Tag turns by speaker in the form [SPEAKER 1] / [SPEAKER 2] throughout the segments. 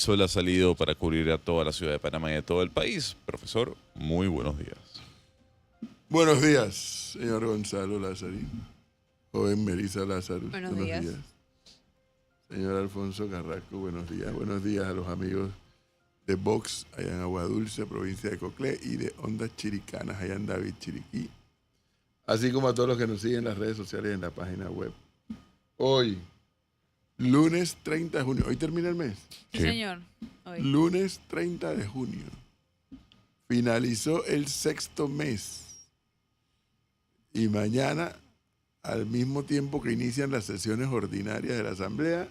[SPEAKER 1] Sol ha salido para cubrir a toda la ciudad de Panamá y a todo el país. Profesor, muy buenos días.
[SPEAKER 2] Buenos días, señor Gonzalo Lázari. Joven Melissa Lázaro.
[SPEAKER 3] Buenos días.
[SPEAKER 2] Señor Alfonso Carrasco, buenos días. Buenos días a los amigos de Vox, allá en Agua Dulce, provincia de Coclé, y de Ondas Chiricanas, allá en David Chiriquí. Así como a todos los que nos siguen en las redes sociales y en la página web. Hoy, lunes 30 de junio. Hoy termina el mes.
[SPEAKER 3] Sí,
[SPEAKER 1] Sí.
[SPEAKER 3] señor. Hoy.
[SPEAKER 2] Lunes 30 de junio. Finalizó el sexto mes. Y mañana, al mismo tiempo que inician las sesiones ordinarias de la Asamblea,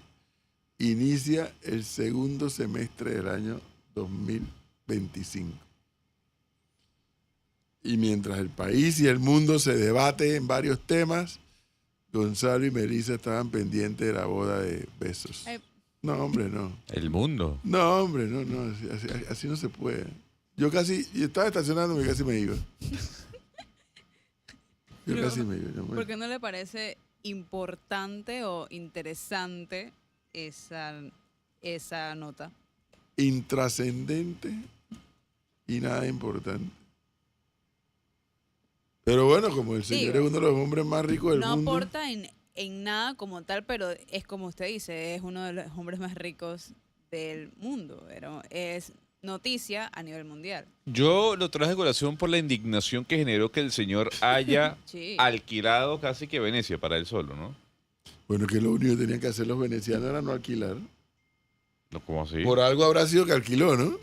[SPEAKER 2] inicia el segundo semestre del año 2025. Y mientras el país y el mundo se debate en varios temas, Gonzalo y Melissa estaban pendientes de la boda de Besos. No, hombre, no.
[SPEAKER 1] El mundo.
[SPEAKER 2] No, hombre, no. Así no se puede. Yo estaba estacionando y casi me iba.
[SPEAKER 3] Pero,
[SPEAKER 2] Casi me iba.
[SPEAKER 3] ¿por qué no le parece importante o interesante esa nota?
[SPEAKER 2] Intrascendente y nada importante. Pero bueno, como el señor
[SPEAKER 3] Digo,
[SPEAKER 2] es uno de los hombres más ricos del
[SPEAKER 3] No
[SPEAKER 2] mundo.
[SPEAKER 3] aporta en nada como tal, pero es como usted dice, es uno de los hombres más ricos del mundo. Pero es noticia a nivel mundial.
[SPEAKER 1] Yo lo traje a colación por la indignación que generó que el señor haya
[SPEAKER 3] Sí.
[SPEAKER 1] alquilado casi que Venecia para él solo, ¿no?
[SPEAKER 2] Bueno, que lo único que tenían que hacer los venecianos era no alquilar.
[SPEAKER 1] No, ¿cómo así?
[SPEAKER 2] Por algo habrá sido que alquiló, ¿no?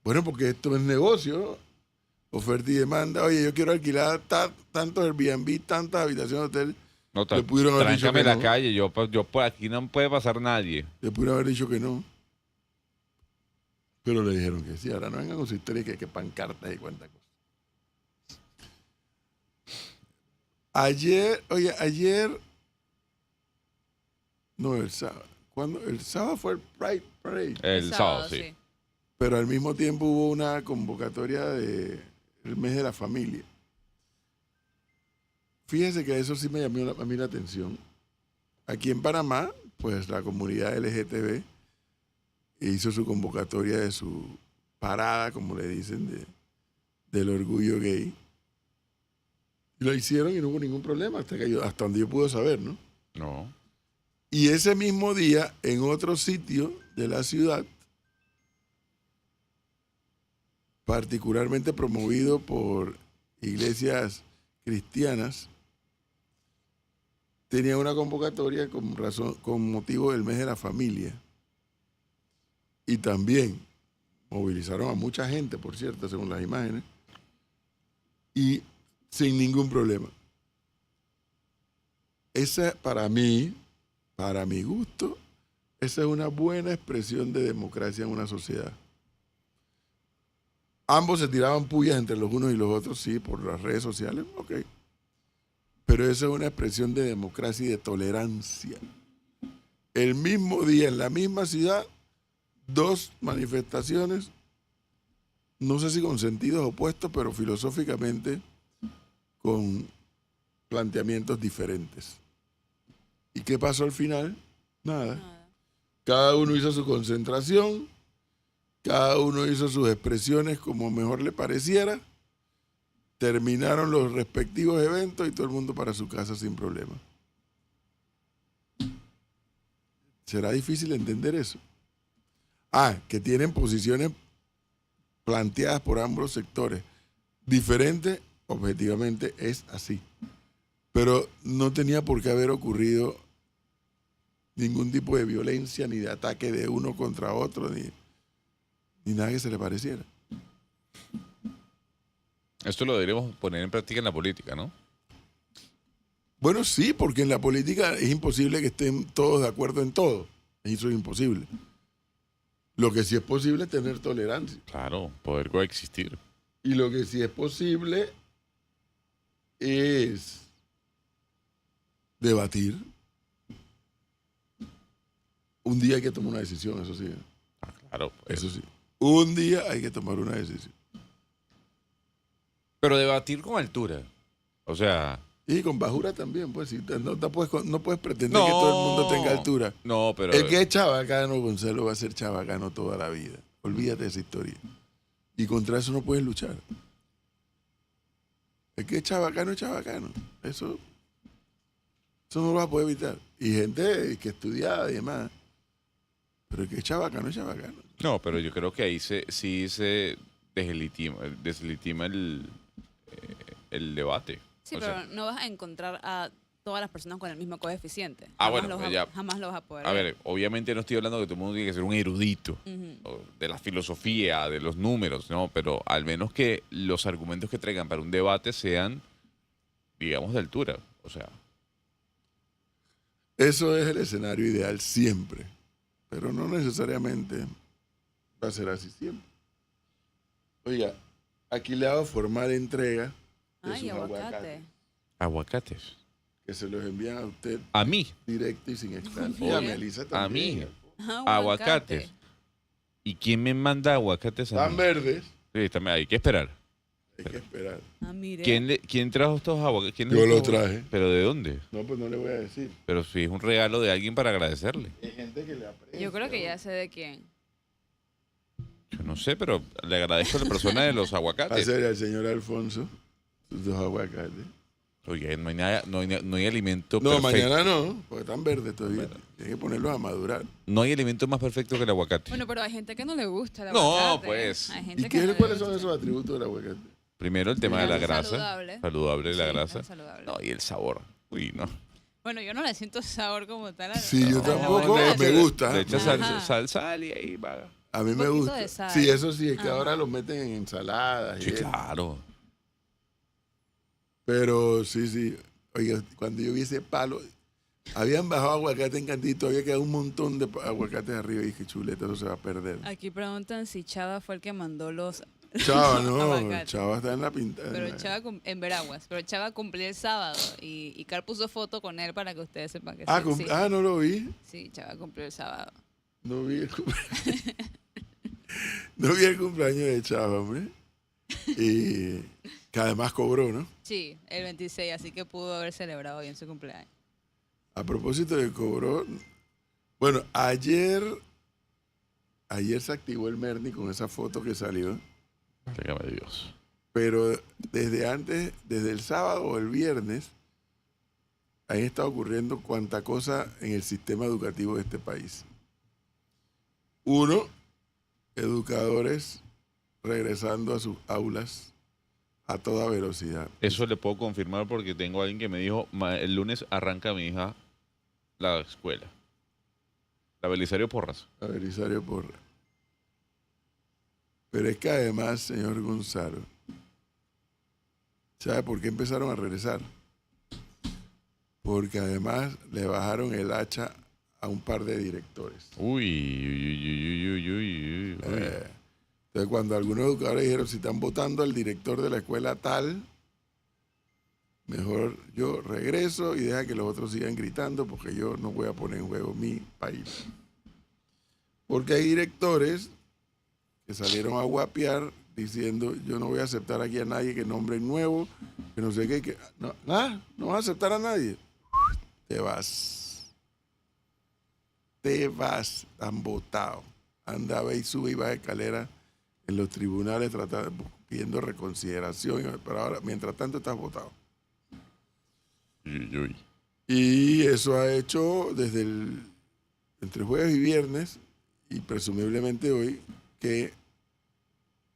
[SPEAKER 2] Bueno, porque esto es negocio, ¿no? Oferta y demanda. Oye, yo quiero alquilar tantos Airbnb, tantas habitaciones de hotel.
[SPEAKER 1] No,
[SPEAKER 2] le pudieron haber dicho
[SPEAKER 1] tráncame
[SPEAKER 2] que
[SPEAKER 1] la
[SPEAKER 2] no.
[SPEAKER 1] calle, yo por aquí no puede pasar nadie.
[SPEAKER 2] Le pudieron haber dicho que no. Pero le dijeron que sí. Ahora no vengan con su historia que pancartas y cuántas cosas. Ayer. No, el sábado. El sábado fue el Pride Parade.
[SPEAKER 1] El sábado, sí.
[SPEAKER 2] Pero al mismo tiempo hubo una convocatoria del mes de la familia. Fíjese que eso sí me llamó a mí la atención. Aquí en Panamá, pues la comunidad LGTB hizo su convocatoria de su parada, como le dicen, del orgullo gay. Y lo hicieron y no hubo ningún problema, hasta donde yo pude saber, ¿no?
[SPEAKER 1] No.
[SPEAKER 2] Y ese mismo día, en otro sitio de la ciudad, particularmente promovido por iglesias cristianas, tenía una convocatoria con motivo del mes de la familia. Y también movilizaron a mucha gente, por cierto, según las imágenes, y sin ningún problema. Esa, para mi gusto, esa es una buena expresión de democracia en una sociedad. Ambos se tiraban pullas entre los unos y los otros, sí, por las redes sociales, ok. Pero esa es una expresión de democracia y de tolerancia. El mismo día, en la misma ciudad, dos manifestaciones, no sé si con sentidos opuestos, pero filosóficamente con planteamientos diferentes. ¿Y qué pasó al final? Nada. Cada uno hizo su concentración, cada uno hizo sus expresiones como mejor le pareciera, terminaron los respectivos eventos y todo el mundo para su casa sin problema. ¿Será difícil entender eso? Que tienen posiciones planteadas por ambos sectores. Diferente, objetivamente, es así. Pero no tenía por qué haber ocurrido ningún tipo de violencia, ni de ataque de uno contra otro, ni nada que se le pareciera.
[SPEAKER 1] Esto lo deberíamos poner en práctica en la política, ¿no?
[SPEAKER 2] Bueno, sí, porque en la política es imposible que estén todos de acuerdo en todo. Eso es imposible. Lo que sí es posible es tener tolerancia.
[SPEAKER 1] Claro, poder coexistir.
[SPEAKER 2] Y lo que sí es posible es debatir. Un día hay que tomar una decisión, eso sí.
[SPEAKER 1] Claro.
[SPEAKER 2] Eso sí. Un día hay que tomar una decisión.
[SPEAKER 1] Pero debatir con altura. O sea,
[SPEAKER 2] Y con bajura también, pues. Si no puedes pretender que todo el mundo tenga altura.
[SPEAKER 1] No, pero...
[SPEAKER 2] El que es chabacano, Gonzalo, va a ser chabacano toda la vida. Olvídate de esa historia. Y contra eso no puedes luchar. El que es chabacano es chabacano. Eso no lo vas a poder evitar. Y gente que estudiaba y demás. Pero el que es chabacano es chabacano.
[SPEAKER 1] No, pero yo creo que ahí sí se deslegitima el debate.
[SPEAKER 3] Sí,
[SPEAKER 1] O
[SPEAKER 3] pero
[SPEAKER 1] sea,
[SPEAKER 3] no vas a encontrar a todas las personas con el mismo coeficiente.
[SPEAKER 1] bueno, pues ya.
[SPEAKER 3] Jamás lo vas a poder
[SPEAKER 1] A ver, obviamente no estoy hablando de que todo el mundo tiene que ser un erudito
[SPEAKER 3] Ujú.
[SPEAKER 1] o de la filosofía, de los números, no, pero al menos que los argumentos que traigan para un debate sean, digamos, de altura. O sea,
[SPEAKER 2] Eso es el escenario ideal siempre. Pero no necesariamente va a ser así siempre. Oiga, aquí le hago formal entrega de
[SPEAKER 3] Ay,
[SPEAKER 2] sus
[SPEAKER 3] aguacate.
[SPEAKER 2] aguacates,
[SPEAKER 1] aguacates.
[SPEAKER 2] que se los envían a usted
[SPEAKER 1] A mí,
[SPEAKER 2] directo y sin estar. Y
[SPEAKER 3] Oye,
[SPEAKER 2] a Melissa también.
[SPEAKER 1] mí. Aguacates. ¿Y quién me manda aguacates a
[SPEAKER 2] Están
[SPEAKER 1] mí?
[SPEAKER 2] verdes,
[SPEAKER 1] Sí, también hay que esperar.
[SPEAKER 2] hay que esperar.
[SPEAKER 3] Ah, mire.
[SPEAKER 1] ¿Quién trajo estos aguacates? ¿Quién
[SPEAKER 2] Yo
[SPEAKER 1] trajo
[SPEAKER 2] los
[SPEAKER 1] estos
[SPEAKER 2] traje.
[SPEAKER 1] ¿Pero de dónde?
[SPEAKER 2] No, pues no le voy a decir.
[SPEAKER 1] Pero si es un regalo de alguien para agradecerle.
[SPEAKER 2] Hay gente que le aprecia.
[SPEAKER 3] Yo creo que ya sé de quién.
[SPEAKER 1] Yo no sé, pero le agradezco a la persona de los aguacates.
[SPEAKER 2] Hacer al señor Alfonso sus dos aguacates.
[SPEAKER 1] Oye, no hay, nada, no hay alimento
[SPEAKER 2] No,
[SPEAKER 1] perfecto.
[SPEAKER 2] mañana no, porque están verdes todavía. Tienes que ponerlos a madurar.
[SPEAKER 1] No hay alimento más perfecto que el aguacate.
[SPEAKER 3] Bueno, pero hay gente que no le gusta el
[SPEAKER 1] No,
[SPEAKER 3] aguacate.
[SPEAKER 1] pues.
[SPEAKER 3] Hay gente
[SPEAKER 2] ¿Y
[SPEAKER 3] que no le
[SPEAKER 2] cuáles son
[SPEAKER 3] gusta.
[SPEAKER 2] esos atributos del aguacate?
[SPEAKER 1] Primero el tema de la
[SPEAKER 3] Es
[SPEAKER 1] grasa.
[SPEAKER 3] saludable.
[SPEAKER 1] Saludable la
[SPEAKER 3] Sí,
[SPEAKER 1] grasa.
[SPEAKER 3] es saludable.
[SPEAKER 1] No, y el sabor. Uy, no.
[SPEAKER 3] Bueno, yo no le siento sabor como tal. a-
[SPEAKER 2] Sí, yo
[SPEAKER 3] al
[SPEAKER 2] tampoco,
[SPEAKER 3] aguacate.
[SPEAKER 2] me gusta.
[SPEAKER 1] Le echas
[SPEAKER 3] Ajá.
[SPEAKER 1] sal y ahí va.
[SPEAKER 2] A mí
[SPEAKER 3] Un
[SPEAKER 2] me
[SPEAKER 3] poquito
[SPEAKER 2] gusta.
[SPEAKER 3] de sal.
[SPEAKER 2] Sí, eso sí, es que
[SPEAKER 3] Ajá.
[SPEAKER 2] ahora los meten en ensaladas.
[SPEAKER 1] Sí,
[SPEAKER 2] y eso.
[SPEAKER 1] claro.
[SPEAKER 2] Pero sí. Oiga, cuando yo vi ese palo, habían bajado aguacate en cantito, había quedado un montón de aguacates arriba y dije, chuleta, eso se va a perder.
[SPEAKER 3] Aquí preguntan si Chava fue el que mandó los
[SPEAKER 2] Chava, no,
[SPEAKER 3] aguacates.
[SPEAKER 2] Chava está en la pinta.
[SPEAKER 3] Pero Chava en Veraguas. Pero Chava cumplió el sábado y Car puso foto con él para que ustedes sepan que sí.
[SPEAKER 2] No lo vi.
[SPEAKER 3] Sí, Chava cumplió el sábado.
[SPEAKER 2] No vi el cumpleaños. No vi el cumpleaños de Chava, hombre. Y que además cobró, ¿no?
[SPEAKER 3] Sí, el 26, así que pudo haber celebrado bien su cumpleaños.
[SPEAKER 2] A propósito de cobró, bueno, ayer se activó el Merni con esa foto que salió,
[SPEAKER 1] Válgame Dios.
[SPEAKER 2] pero desde antes, desde el sábado o el viernes, ahí está ocurriendo cuanta cosa en el sistema educativo de este país. Uno, educadores regresando a sus aulas a toda velocidad.
[SPEAKER 1] Eso le puedo confirmar porque tengo a alguien que me dijo, el lunes arranca mi hija la escuela. La Belisario Porras.
[SPEAKER 2] A Belisario Porras. Pero es que además, señor Gonzalo, ¿sabe por qué empezaron a regresar? Porque además le bajaron el hacha a un par de directores.
[SPEAKER 1] Uy.
[SPEAKER 2] Entonces, cuando algunos educadores dijeron, si están votando al director de la escuela tal, mejor yo regreso y deja que los otros sigan gritando porque yo no voy a poner en juego mi país. Porque hay directores que salieron a guapear diciendo, yo no voy a aceptar aquí a nadie que nombre nuevo, que no sé qué, que no vas a aceptar a nadie. Te vas, tan votado. Anda, ve y sube y baja escalera en los tribunales pidiendo reconsideración, pero ahora, mientras tanto, estás votado.
[SPEAKER 1] Uy.
[SPEAKER 2] Y eso ha hecho entre jueves y viernes, y presumiblemente hoy, que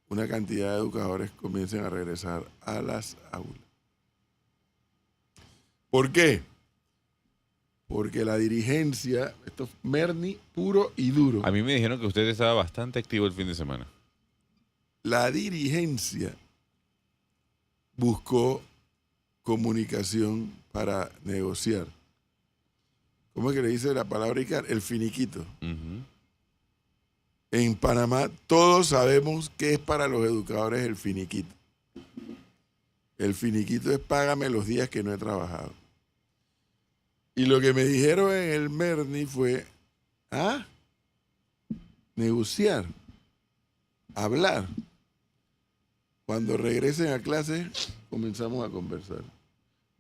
[SPEAKER 2] una cantidad de educadores comiencen a regresar a las aulas. ¿Por qué? Porque la dirigencia, esto es Merni puro y duro.
[SPEAKER 1] A mí me dijeron que usted estaba bastante activo el fin de semana.
[SPEAKER 2] La dirigencia buscó comunicación para negociar. ¿Cómo es que le dice la palabra, Icar? El finiquito.
[SPEAKER 1] Ujú.
[SPEAKER 2] En Panamá todos sabemos qué es para los educadores el finiquito. El finiquito es págame los días que no he trabajado. Y lo que me dijeron en el Merni fue, negociar, hablar. Cuando regresen a clase, comenzamos a conversar.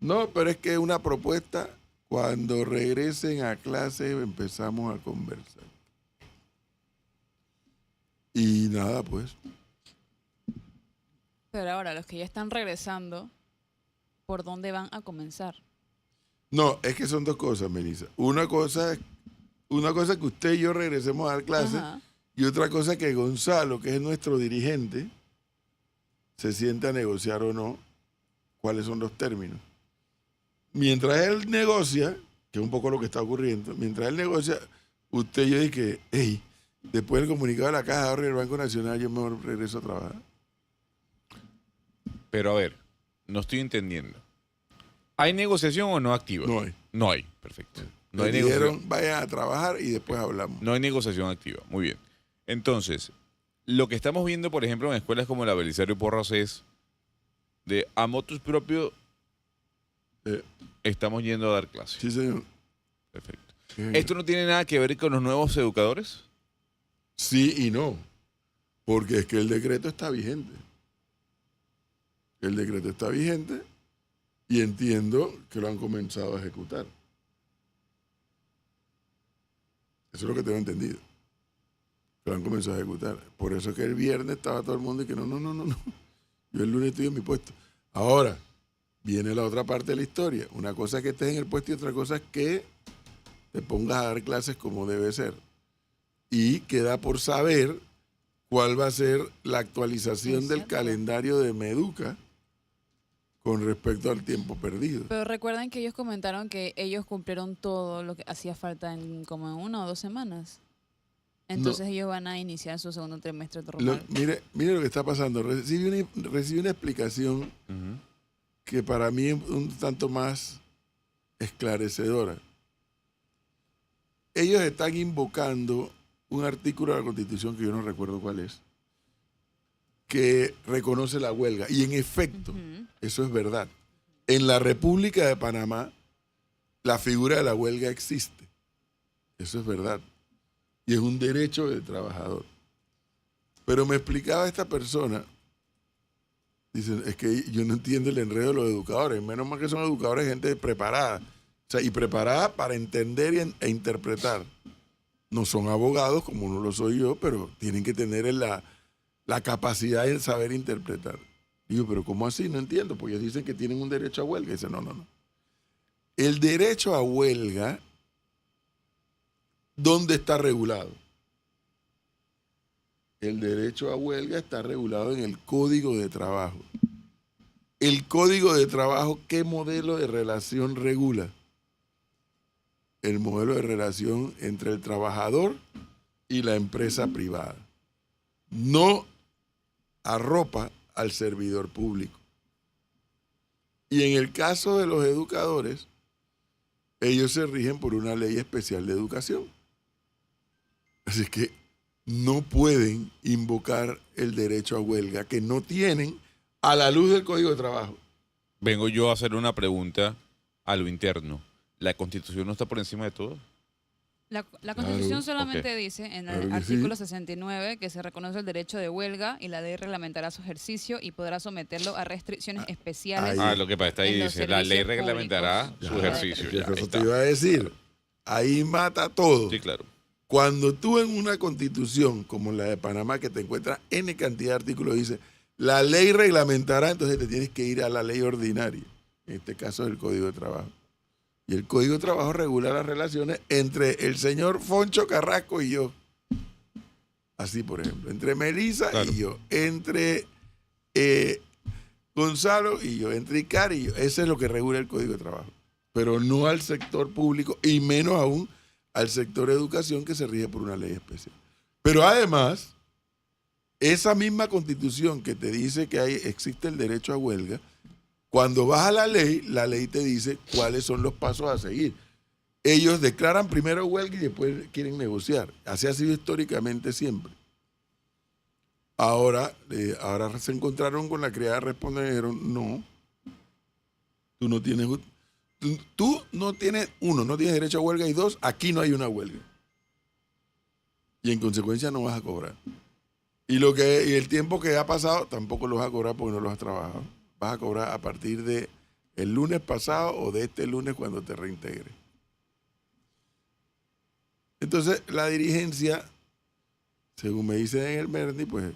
[SPEAKER 2] No, pero es que es una propuesta. Cuando regresen a clase empezamos a conversar. Y nada, pues.
[SPEAKER 3] Pero ahora, los que ya están regresando, ¿por dónde van a comenzar?
[SPEAKER 2] No, es que son dos cosas, Melissa. Una cosa es que usted y yo regresemos a dar clase.
[SPEAKER 3] Ajá.
[SPEAKER 2] Y otra cosa que Gonzalo, que es nuestro dirigente, se siente a negociar o no cuáles son los términos. Mientras él negocia, que es un poco lo que está ocurriendo, mientras él negocia, usted y yo dije, hey, después del comunicado de la Caja de Ahorro y del Banco Nacional, yo mejor regreso a trabajar.
[SPEAKER 1] Pero a ver, no estoy entendiendo. ¿Hay negociación o no activa?
[SPEAKER 2] No hay.
[SPEAKER 1] No hay, perfecto. No hay
[SPEAKER 2] Me dijeron,
[SPEAKER 1] negociación.
[SPEAKER 2] vayan a trabajar y después hablamos.
[SPEAKER 1] No hay negociación activa. Muy bien. Entonces, lo que estamos viendo, por ejemplo, en escuelas como la Belisario Porras es de a motus propio estamos yendo a dar clases.
[SPEAKER 2] Sí, señor.
[SPEAKER 1] Perfecto.
[SPEAKER 2] Sí, señor.
[SPEAKER 1] ¿Esto no tiene nada que ver con los nuevos educadores?
[SPEAKER 2] Sí y no. Porque es que el decreto está vigente. El decreto está vigente y entiendo que lo han comenzado a ejecutar. Eso es lo que tengo entendido. Que lo han comenzado a ejecutar. Por eso es que el viernes estaba todo el mundo y que no. Yo el lunes estoy en mi puesto. Ahora, viene la otra parte de la historia. Una cosa es que estés en el puesto y otra cosa es que te pongas a dar clases como debe ser. Y queda por saber cuál va a ser la actualización del
[SPEAKER 3] Exacto.
[SPEAKER 2] calendario de Meduca con respecto al tiempo perdido.
[SPEAKER 3] Pero recuerden que ellos comentaron que ellos cumplieron todo lo que hacía falta en como en 1 o 2 semanas. Entonces ellos van a iniciar su segundo trimestre normal.
[SPEAKER 2] Mire lo que está pasando. Recibí una explicación
[SPEAKER 1] Ujú.
[SPEAKER 2] que para mí es un tanto más esclarecedora. Ellos están invocando un artículo de la Constitución que yo no recuerdo cuál es, que reconoce la huelga. Y en efecto,
[SPEAKER 3] Ujú.
[SPEAKER 2] eso es verdad. En la República de Panamá, la figura de la huelga existe. Eso es verdad. Y es un derecho del trabajador. Pero me explicaba esta persona, dicen, es que yo no entiendo el enredo de los educadores, menos mal que son educadores, gente preparada. O sea, y preparada para entender e interpretar. No son abogados, como no lo soy yo, pero tienen que tener la capacidad de saber interpretar. Digo, pero ¿cómo así? No entiendo, porque ellos dicen que tienen un derecho a huelga. Dice, no. El derecho a huelga, ¿dónde está regulado? El derecho a huelga está regulado en el Código de Trabajo. El Código de Trabajo, ¿qué modelo de relación regula? El modelo de relación entre el trabajador y la empresa privada. No arropa al servidor público. Y en el caso de los educadores, ellos se rigen por una ley especial de educación. Así que no pueden invocar el derecho a huelga que no tienen a la luz del Código de Trabajo.
[SPEAKER 1] Vengo yo a hacer una pregunta a lo interno. ¿La Constitución no está por encima de todo?
[SPEAKER 3] La Constitución
[SPEAKER 2] Claro.
[SPEAKER 3] solamente dice en
[SPEAKER 2] Claro
[SPEAKER 3] el
[SPEAKER 2] que
[SPEAKER 3] artículo
[SPEAKER 2] sí.
[SPEAKER 3] 69 que se reconoce el derecho de huelga y la ley reglamentará su ejercicio y podrá someterlo a restricciones especiales.
[SPEAKER 2] ahí.
[SPEAKER 1] Lo que pasa está ahí
[SPEAKER 3] En los
[SPEAKER 1] dice, la ley
[SPEAKER 3] servicios
[SPEAKER 1] reglamentará
[SPEAKER 3] públicos.
[SPEAKER 1] su
[SPEAKER 3] Ya,
[SPEAKER 1] ejercicio. Ya,
[SPEAKER 2] Eso
[SPEAKER 1] está.
[SPEAKER 2] te iba a decir. Ahí mata todo.
[SPEAKER 1] Sí, claro.
[SPEAKER 2] Cuando tú en una constitución como la de Panamá, que te encuentras N cantidad de artículos, dice, la ley reglamentará, entonces te tienes que ir a la ley ordinaria. En este caso es el Código de Trabajo. Y el Código de Trabajo regula las relaciones entre el señor Foncho Carrasco y yo. Así, por ejemplo. Entre Melissa
[SPEAKER 1] Claro.
[SPEAKER 2] y yo. Entre Gonzalo y yo. Entre Icari y yo. Eso es lo que regula el Código de Trabajo. Pero no al sector público y menos aún al sector de educación que se rige por una ley especial. Pero además, esa misma constitución que te dice que existe el derecho a huelga, cuando vas a la ley te dice cuáles son los pasos a seguir. Ellos declaran primero huelga y después quieren negociar. Así ha sido históricamente siempre. Ahora se encontraron con la criada responde y dijeron, no, tú no tienes... Tú no tienes, uno, no tienes derecho a huelga y dos, aquí no hay una huelga. Y en consecuencia no vas a cobrar. Y el tiempo que ha pasado tampoco lo vas a cobrar porque no lo has trabajado. Vas a cobrar a partir de el lunes pasado o de este lunes cuando te reintegres. Entonces, la dirigencia, según me dicen en el Merni, pues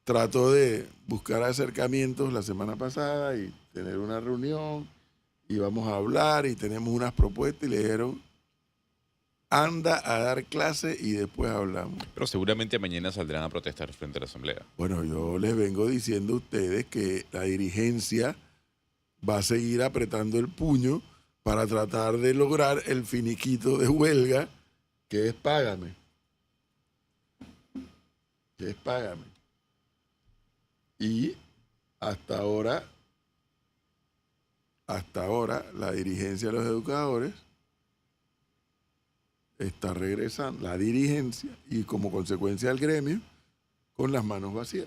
[SPEAKER 2] trató de buscar acercamientos la semana pasada y tener una reunión y vamos a hablar y tenemos unas propuestas y le dijeron, anda a dar clase y después hablamos.
[SPEAKER 1] Pero seguramente mañana saldrán a protestar frente a la Asamblea.
[SPEAKER 2] Bueno, yo les vengo diciendo a ustedes que la dirigencia va a seguir apretando el puño para tratar de lograr el finiquito de huelga, que es págame. Que es págame. Y hasta ahora, la dirigencia de los educadores está regresando, la dirigencia y como consecuencia el gremio, con las manos vacías.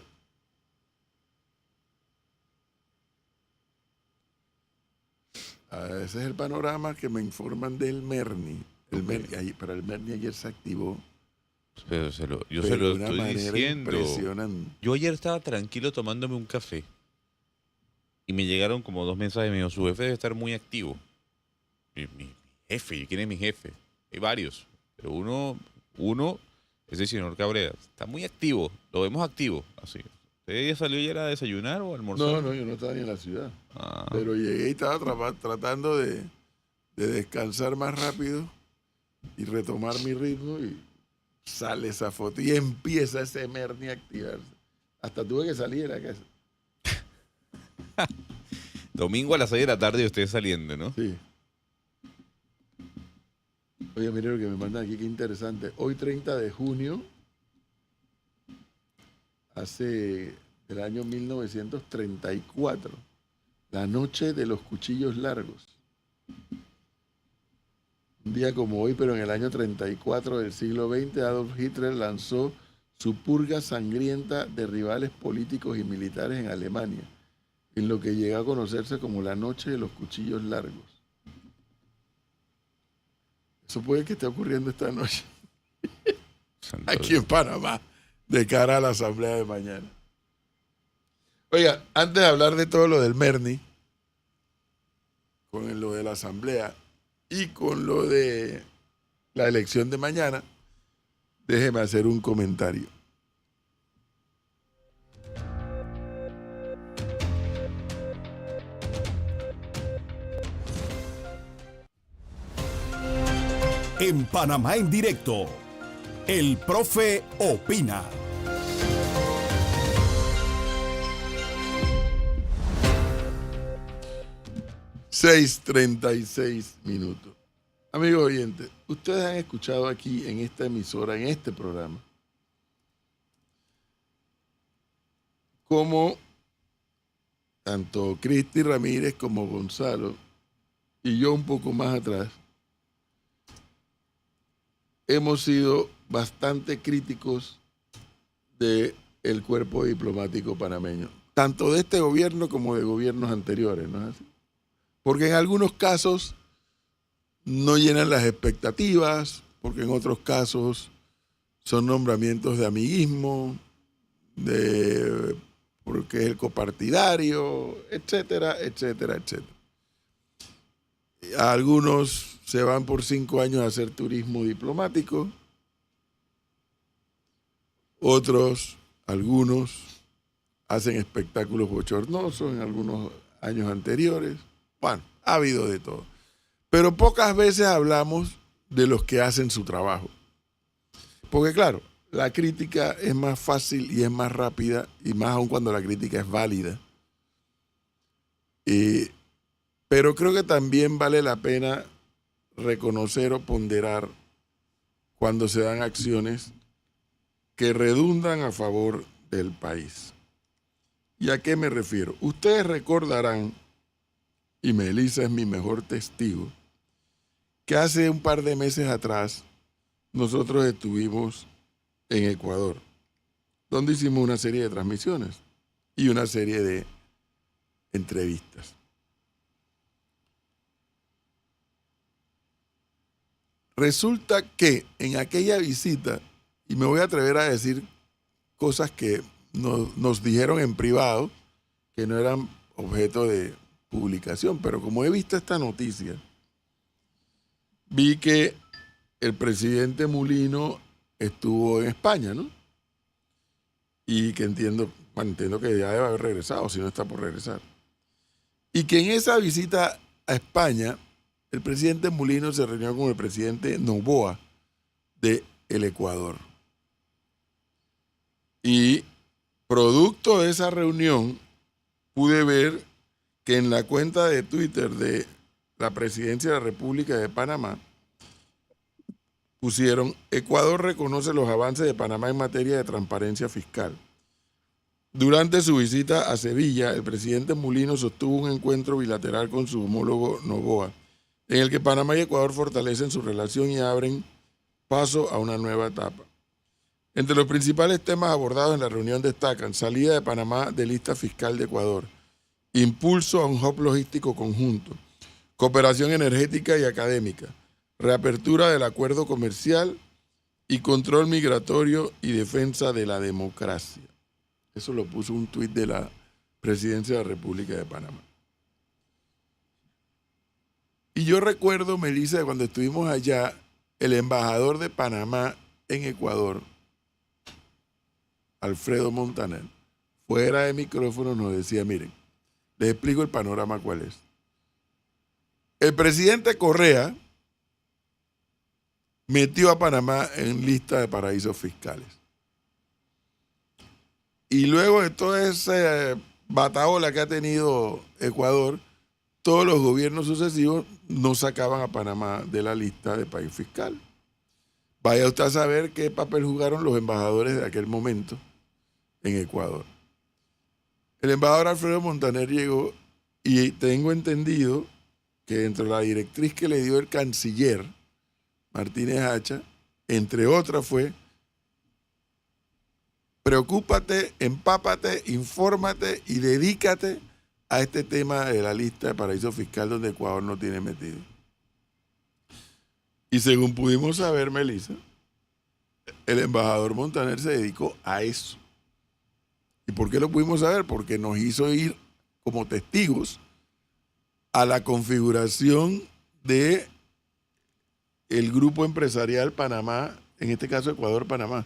[SPEAKER 2] Ese es el panorama que me informan del Merni. Pero el Merni ayer se activó.
[SPEAKER 1] Pero yo se lo estoy diciendo.
[SPEAKER 2] Impresionante.
[SPEAKER 1] Yo ayer estaba tranquilo tomándome un café y me llegaron como 2 mensajes. Me dijo, su jefe debe estar muy activo. Mi jefe, ¿quién es mi jefe? Hay varios, pero uno es el señor Cabrera. Está muy activo, lo vemos activo. Así. ¿Usted ya salió ayer a desayunar o a almorzar?
[SPEAKER 2] No, yo no estaba ni en la ciudad. Pero llegué y estaba tratando de descansar más rápido y retomar mi ritmo y sale esa foto y empieza ese Merni a activarse. Hasta tuve que salir a casa.
[SPEAKER 1] Domingo a las 6 de la tarde usted saliendo, ¿no?
[SPEAKER 2] Sí. Oye, mire lo que me mandan aquí, qué interesante. Hoy 30 de junio, hace el año 1934, la noche de los cuchillos largos. Un día como hoy, pero en el año 34 del siglo XX, Adolf Hitler lanzó su purga sangrienta de rivales políticos y militares en Alemania, en lo que llegó a conocerse como la noche de los cuchillos largos. Eso puede que esté ocurriendo esta noche aquí en Panamá, de cara a la asamblea de mañana. Oiga, antes de hablar de todo lo del Merni, con lo de la asamblea y con lo de la elección de mañana, déjeme hacer un comentario.
[SPEAKER 4] En Panamá en directo, el profe opina.
[SPEAKER 2] (6:36). Amigos oyentes, ustedes han escuchado aquí en esta emisora, en este programa, cómo tanto Cristi Ramírez como Gonzalo y yo un poco más atrás hemos sido bastante críticos del cuerpo diplomático panameño, tanto de este gobierno como de gobiernos anteriores, ¿no es así? Porque en algunos casos no llenan las expectativas, porque en otros casos son nombramientos de amiguismo, porque es el copartidario, etcétera, etcétera, etcétera. Algunos se van por 5 años a hacer turismo diplomático, algunos hacen espectáculos bochornosos en algunos años anteriores. Bueno, ha habido de todo. Pero pocas veces hablamos de los que hacen su trabajo. Porque claro, la crítica es más fácil y es más rápida, y más aún cuando la crítica es válida. Pero creo que también vale la pena reconocer o ponderar cuando se dan acciones que redundan a favor del país. ¿Y a qué me refiero? Ustedes recordarán, y Melissa es mi mejor testigo, que hace un par de meses atrás nosotros estuvimos en Ecuador, donde hicimos una serie de transmisiones y una serie de entrevistas. Resulta que en aquella visita, y me voy a atrever a decir cosas que nos dijeron en privado, que no eran objeto de publicación, pero como he visto esta noticia, vi que el presidente Mulino estuvo en España, ¿no? Y que entiendo que ya debe haber regresado, si no está por regresar. Y que en esa visita a España, el presidente Mulino se reunió con el presidente Noboa de el Ecuador. Y producto de esa reunión, pude ver que en la cuenta de Twitter de la Presidencia de la República de Panamá pusieron: Ecuador reconoce los avances de Panamá en materia de transparencia fiscal. Durante su visita a Sevilla, el presidente Mulino sostuvo un encuentro bilateral con su homólogo Noboa, en el que Panamá y Ecuador fortalecen su relación y abren paso a una nueva etapa. Entre los principales temas abordados en la reunión destacan: salida de Panamá de lista fiscal de Ecuador, impulso a un hub logístico conjunto, cooperación energética y académica, reapertura del acuerdo comercial y control migratorio y defensa de la democracia. Eso lo puso un tuit de la Presidencia de la República de Panamá. Y yo recuerdo, Melissa, cuando estuvimos allá, el embajador de Panamá en Ecuador, Alfredo Montaner, fuera de micrófono nos decía: miren, les explico el panorama cuál es. El presidente Correa metió a Panamá en lista de paraísos fiscales. Y luego de toda esa batahola que ha tenido Ecuador, todos los gobiernos sucesivos no sacaban a Panamá de la lista de país fiscal. Vaya usted a saber qué papel jugaron los embajadores de aquel momento en Ecuador. El embajador Alfredo Montaner llegó y tengo entendido que dentro de la directriz que le dio el canciller Martínez Hacha, entre otras fue: preocúpate, empápate, infórmate y dedícate a este tema de la lista de paraíso fiscal donde Ecuador no tiene metido. Y según pudimos saber, Melissa, el embajador Montaner se dedicó a eso. ¿Y por qué lo pudimos saber? Porque nos hizo ir como testigos a la configuración de el grupo empresarial Panamá, en este caso Ecuador-Panamá.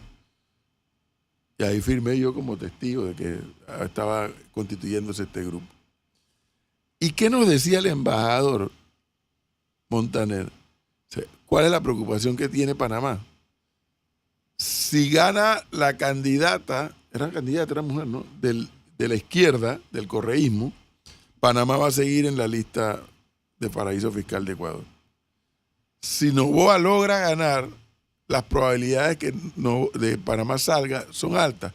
[SPEAKER 2] Y ahí firmé yo como testigo de que estaba constituyéndose este grupo. ¿Y qué nos decía el embajador Montaner? ¿Cuál es la preocupación que tiene Panamá? Si gana la candidata, era mujer, ¿no?, de la izquierda, del correísmo, Panamá va a seguir en la lista de paraíso fiscal de Ecuador. Si Noboa logra ganar, las probabilidades que de Panamá salga son altas.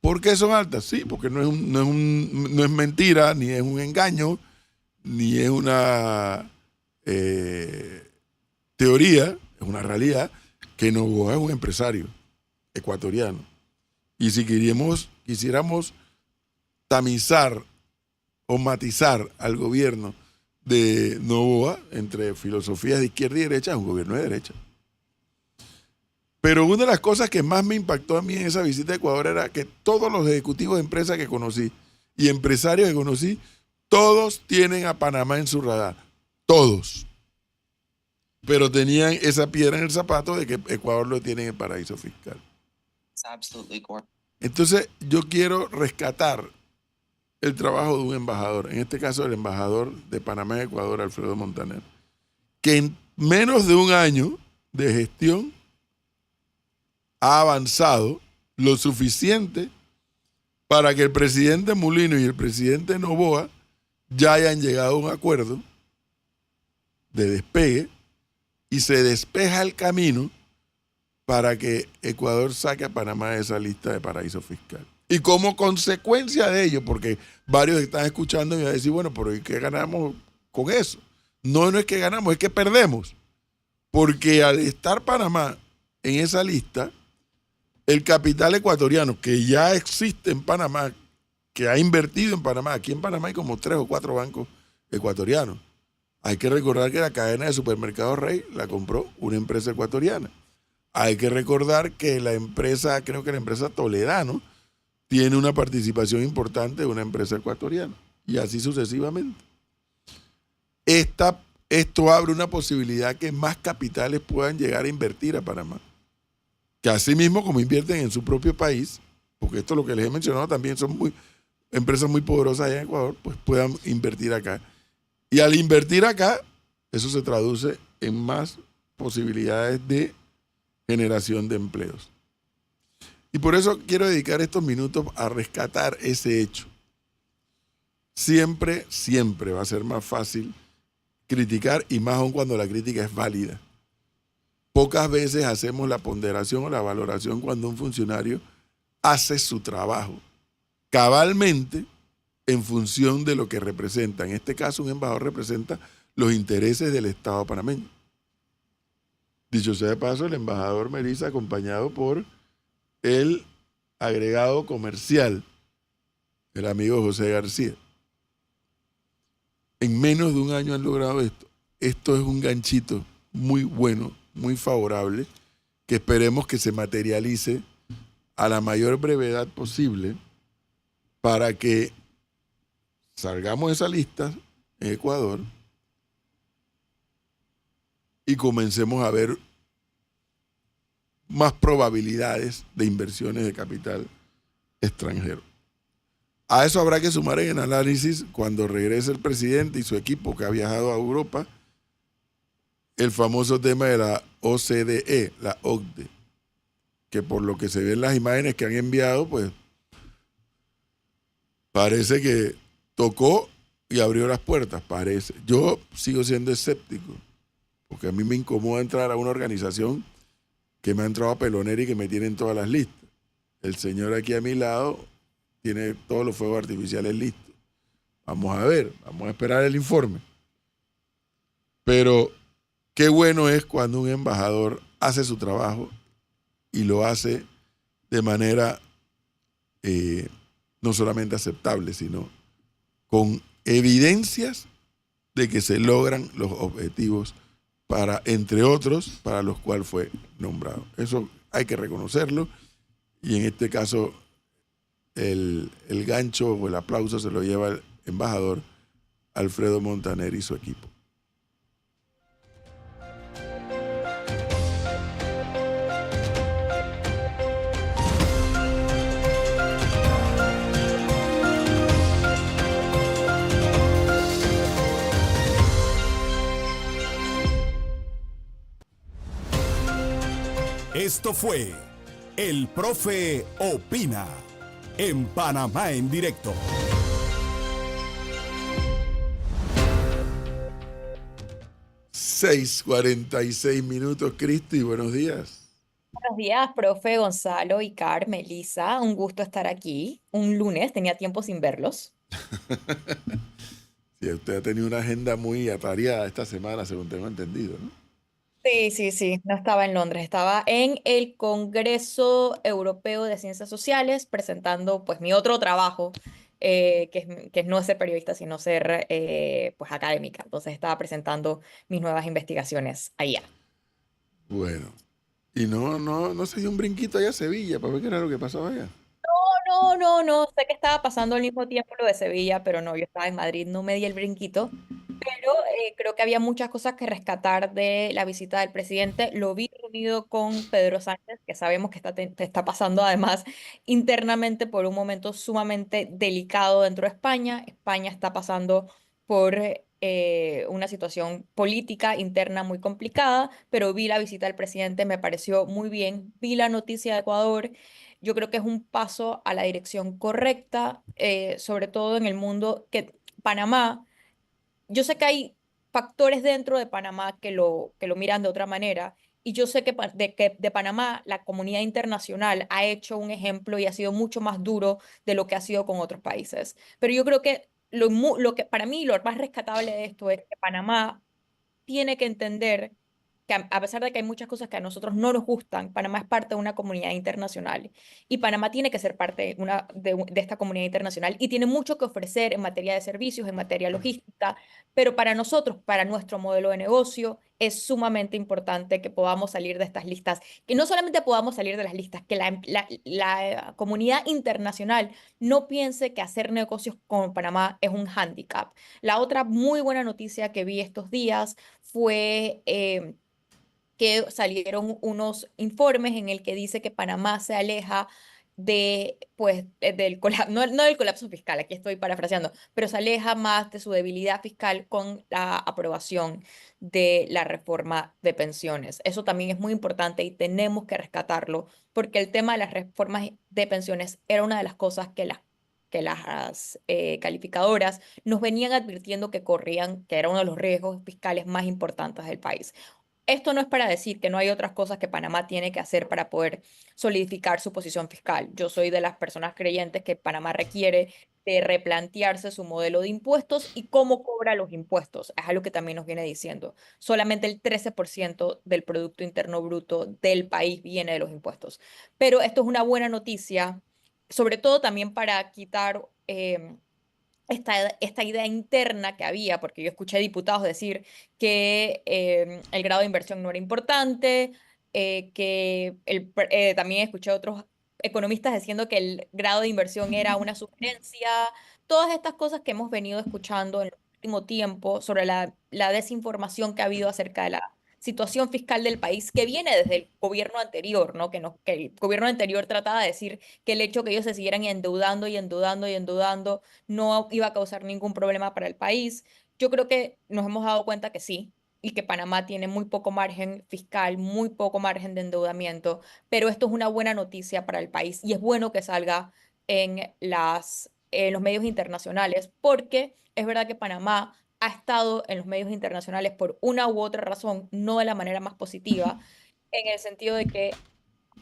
[SPEAKER 2] ¿Por qué son altas? Sí, porque no es mentira, ni es un engaño, ni es una teoría, es una realidad, que Noboa es un empresario ecuatoriano. Y si quisiéramos tamizar o matizar al gobierno de Noboa entre filosofías de izquierda y derecha, es un gobierno de derecha. Pero una de las cosas que más me impactó a mí en esa visita a Ecuador era que todos los ejecutivos de empresas que conocí y empresarios que conocí, todos tienen a Panamá en su radar. Todos. Pero tenían esa piedra en el zapato de que Ecuador lo tiene en el paraíso fiscal. Entonces, yo quiero rescatar el trabajo de un embajador, en este caso el embajador de Panamá en Ecuador, Alfredo Montaner, que en menos de un año de gestión ha avanzado lo suficiente para que el presidente Mulino y el presidente Noboa ya hayan llegado a un acuerdo de despegue y se despeja el camino para que Ecuador saque a Panamá de esa lista de paraíso fiscal. Y como consecuencia de ello, porque varios están escuchando y van a decir, bueno, pero ¿y qué ganamos con eso? No es que ganamos, es que perdemos. Porque al estar Panamá en esa lista, el capital ecuatoriano que ya existe en Panamá, que ha invertido en Panamá, aquí en Panamá hay como 3 o 4 bancos ecuatorianos. Hay que recordar que la cadena de supermercados Rey la compró una empresa ecuatoriana. Hay que recordar que la empresa, creo que la empresa Toledano, tiene una participación importante de una empresa ecuatoriana. Y así sucesivamente. esto abre una posibilidad que más capitales puedan llegar a invertir a Panamá. Que así mismo como invierten en su propio país, porque esto es lo que les he mencionado también, son empresas muy poderosas allá en Ecuador, pues puedan invertir acá. Y al invertir acá, eso se traduce en más posibilidades de generación de empleos. Y por eso quiero dedicar estos minutos a rescatar ese hecho. Siempre, siempre va a ser más fácil criticar, y más aún cuando la crítica es válida. Pocas veces hacemos la ponderación o la valoración cuando un funcionario hace su trabajo cabalmente en función de lo que representa. En este caso, un embajador representa los intereses del Estado panameño. Dicho sea de paso, el embajador Melissa, acompañado por el agregado comercial, el amigo José García. En menos de un año han logrado esto. Esto es un ganchito muy bueno, muy favorable, que esperemos que se materialice a la mayor brevedad posible para que salgamos de esa lista en Ecuador y comencemos a ver más probabilidades de inversiones de capital extranjero. A eso habrá que sumar en el análisis, cuando regrese el presidente y su equipo que ha viajado a Europa, el famoso tema de la OCDE, la OCDE, que por lo que se ve en las imágenes que han enviado, pues parece que tocó y abrió las puertas, parece. Yo sigo siendo escéptico, porque a mí me incomoda entrar a una organización que me ha entrado a pelonera y que me tiene en todas las listas. El señor aquí a mi lado tiene todos los fuegos artificiales listos. Vamos a ver, vamos a esperar el informe. Pero qué bueno es cuando un embajador hace su trabajo y lo hace de manera no solamente aceptable, sino con evidencias de que se logran los objetivos para, entre otros, para los cuales fue nombrado. Eso hay que reconocerlo, y en este caso el gancho o el aplauso se lo lleva el embajador Alfredo Montaner y su equipo.
[SPEAKER 4] Esto fue El Profe Opina en Panamá en directo.
[SPEAKER 2] Seis 46 minutos, Cristi, buenos días.
[SPEAKER 5] Buenos días, profe Gonzalo, Icar, Melissa. Un gusto estar aquí. Un lunes, tenía tiempo sin verlos.
[SPEAKER 2] Sí, usted ha tenido una agenda muy atareada esta semana, según tengo entendido, ¿no?
[SPEAKER 5] Sí. No estaba en Londres, estaba en el Congreso Europeo de Ciencias Sociales presentando pues mi otro trabajo, que es no ser periodista, sino ser pues académica. Entonces estaba presentando mis nuevas investigaciones allá.
[SPEAKER 2] Bueno, y no se dio un brinquito allá a Sevilla para ver qué era lo que pasaba allá.
[SPEAKER 5] No. Sé que estaba pasando al mismo tiempo lo de Sevilla, pero no, yo estaba en Madrid, no me di el brinquito. Pero creo que había muchas cosas que rescatar de la visita del presidente. Lo vi reunido con Pedro Sánchez, que sabemos que está pasando además internamente por un momento sumamente delicado dentro de España. España está pasando por una situación política interna muy complicada, pero vi la visita del presidente, me pareció muy bien. Vi la noticia de Ecuador. Yo creo que es un paso a la dirección correcta, sobre todo en el mundo que Panamá. Yo sé que hay factores dentro de Panamá que lo miran de otra manera, y yo sé que de Panamá la comunidad internacional ha hecho un ejemplo y ha sido mucho más duro de lo que ha sido con otros países. Pero yo creo que lo que para mí lo más rescatable de esto es que Panamá tiene que entender que a pesar de que hay muchas cosas que a nosotros no nos gustan, Panamá es parte de una comunidad internacional, y Panamá tiene que ser parte de esta comunidad internacional y tiene mucho que ofrecer en materia de servicios, en materia logística, pero para nosotros, para nuestro modelo de negocio es sumamente importante que podamos salir de estas listas, que no solamente podamos salir de las listas, que la comunidad internacional no piense que hacer negocios con Panamá es un hándicap. La otra muy buena noticia que vi estos días fue que salieron unos informes en el que dice que Panamá se aleja del colapso, no del colapso fiscal, aquí estoy parafraseando, pero se aleja más de su debilidad fiscal con la aprobación de la reforma de pensiones. Eso también es muy importante y tenemos que rescatarlo, porque el tema de las reformas de pensiones era una de las cosas que las calificadoras nos venían advirtiendo que corrían, que era uno de los riesgos fiscales más importantes del país. Esto no es para decir que no hay otras cosas que Panamá tiene que hacer para poder solidificar su posición fiscal. Yo soy de las personas creyentes que Panamá requiere de replantearse su modelo de impuestos y cómo cobra los impuestos. Es algo que también nos viene diciendo. Solamente el 13% del Producto Interno Bruto del país viene de los impuestos. Pero esto es una buena noticia, sobre todo también para quitar esta idea interna que había, porque yo escuché diputados decir que el grado de inversión no era importante, también escuché otros economistas diciendo que el grado de inversión era una sugerencia, todas estas cosas que hemos venido escuchando en el último tiempo sobre la desinformación que ha habido acerca de la situación fiscal del país, que viene desde el gobierno anterior, ¿no? Que el gobierno anterior trataba de decir que el hecho que ellos se siguieran endeudando y endeudando y endeudando no iba a causar ningún problema para el país. Yo creo que nos hemos dado cuenta que sí, y que Panamá tiene muy poco margen fiscal, muy poco margen de endeudamiento, pero esto es una buena noticia para el país y es bueno que salga en los medios internacionales, porque es verdad que Panamá ha estado en los medios internacionales por una u otra razón, no de la manera más positiva, en el sentido de que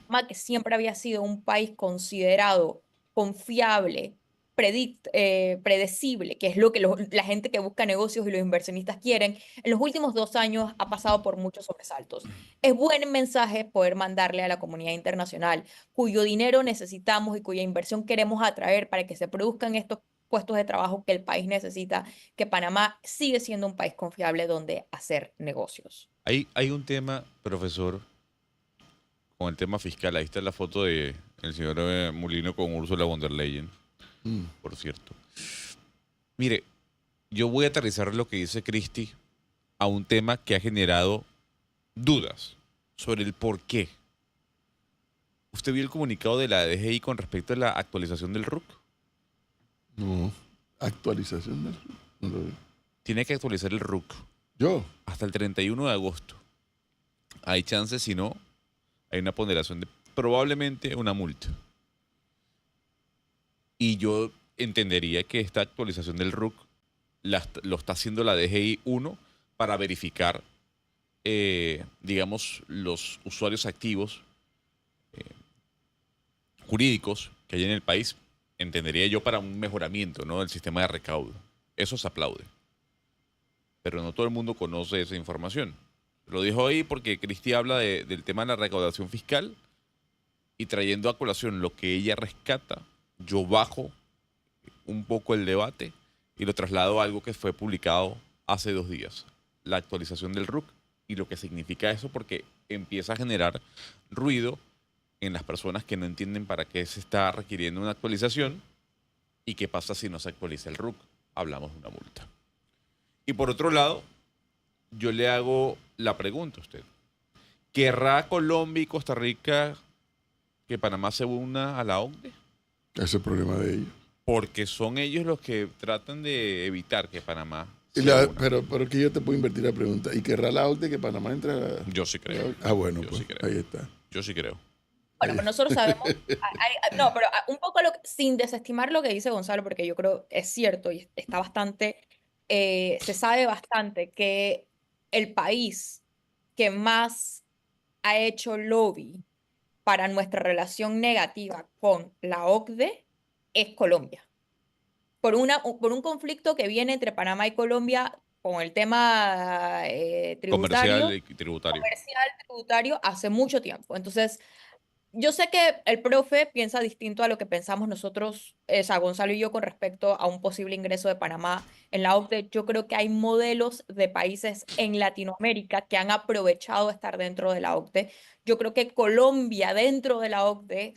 [SPEAKER 5] Panamá, que siempre había sido un país considerado confiable, predecible, que es lo que la gente que busca negocios y los inversionistas quieren, en los últimos 2 años ha pasado por muchos sobresaltos. Es buen mensaje poder mandarle a la comunidad internacional cuyo dinero necesitamos y cuya inversión queremos atraer para que se produzcan estos puestos de trabajo que el país necesita, que Panamá sigue siendo un país confiable donde hacer negocios.
[SPEAKER 1] Hay un tema, profesor, con el tema fiscal. Ahí está la foto de el señor Mulino con Ursula von der Leyen, por cierto. Mire, yo voy a aterrizar lo que dice Cristi a un tema que ha generado dudas sobre el por qué. ¿Usted vio el comunicado de la DGI con respecto a la actualización del RUC?
[SPEAKER 2] No. Actualización del... No lo vi.
[SPEAKER 1] Tiene que actualizar el RUC
[SPEAKER 2] Yo.
[SPEAKER 1] hasta el 31 de agosto. Hay chances, si no, hay una ponderación de probablemente una multa. Y yo entendería que esta actualización del RUC lo está haciendo la DGI 1 para verificar, digamos, los usuarios activos jurídicos que hay en el país, entendería yo, para un mejoramiento, ¿no?, del sistema de recaudo. Eso se aplaude. Pero no todo el mundo conoce esa información. Lo dijo ahí porque Cristi habla del tema de la recaudación fiscal y trayendo a colación lo que ella rescata, yo bajo un poco el debate y lo traslado a algo que fue publicado hace 2 días, la actualización del RUC y lo que significa eso, porque empieza a generar ruido en las personas que no entienden para qué se está requiriendo una actualización y qué pasa si no se actualiza el RUC. Hablamos de una multa. Y por otro lado, yo le hago la pregunta a usted. ¿Querrá Colombia y Costa Rica que Panamá se una a la OCDE?
[SPEAKER 2] Ese es el problema de ellos.
[SPEAKER 1] Porque son ellos los que tratan de evitar que Panamá
[SPEAKER 2] Y
[SPEAKER 1] se una.
[SPEAKER 2] pero que yo te puedo invertir la pregunta. ¿Y querrá la OCDE que Panamá entre a la...
[SPEAKER 1] Yo sí creo.
[SPEAKER 2] Ah, bueno,
[SPEAKER 1] Yo
[SPEAKER 2] pues
[SPEAKER 1] sí creo.
[SPEAKER 2] ahí está.
[SPEAKER 1] Yo sí creo.
[SPEAKER 5] Bueno, pero nosotros sabemos, no, pero un poco sin desestimar lo que dice Gonzalo, porque yo creo es cierto y está bastante, se sabe bastante que el país que más ha hecho lobby para nuestra relación negativa con la OCDE es Colombia. Por un conflicto que viene entre Panamá y Colombia con el tema
[SPEAKER 1] Comercial y tributario.
[SPEAKER 5] tributario hace mucho tiempo. Entonces, yo sé que el profe piensa distinto a lo que pensamos nosotros, o sea, Gonzalo y yo, con respecto a un posible ingreso de Panamá en la OCDE. Yo creo que hay modelos de países en Latinoamérica que han aprovechado estar dentro de la OCDE. Yo creo que Colombia dentro de la OCDE,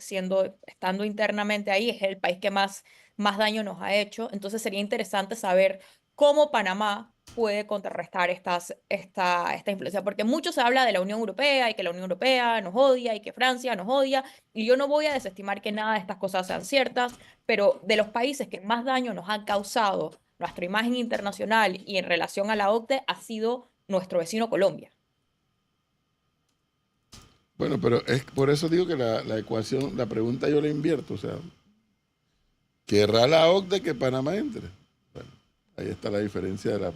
[SPEAKER 5] estando internamente ahí, es el país que más daño nos ha hecho. Entonces sería interesante saber cómo Panamá puede contrarrestar esta influencia, porque mucho se habla de la Unión Europea y que la Unión Europea nos odia y que Francia nos odia, y yo no voy a desestimar que nada de estas cosas sean ciertas, pero de los países que más daño nos han causado nuestra imagen internacional y en relación a la OCDE ha sido nuestro vecino Colombia.
[SPEAKER 2] Bueno, pero es por eso digo que la ecuación, la pregunta yo la invierto. O sea, ¿querrá la OCDE que Panamá entre? Bueno, ahí está la diferencia de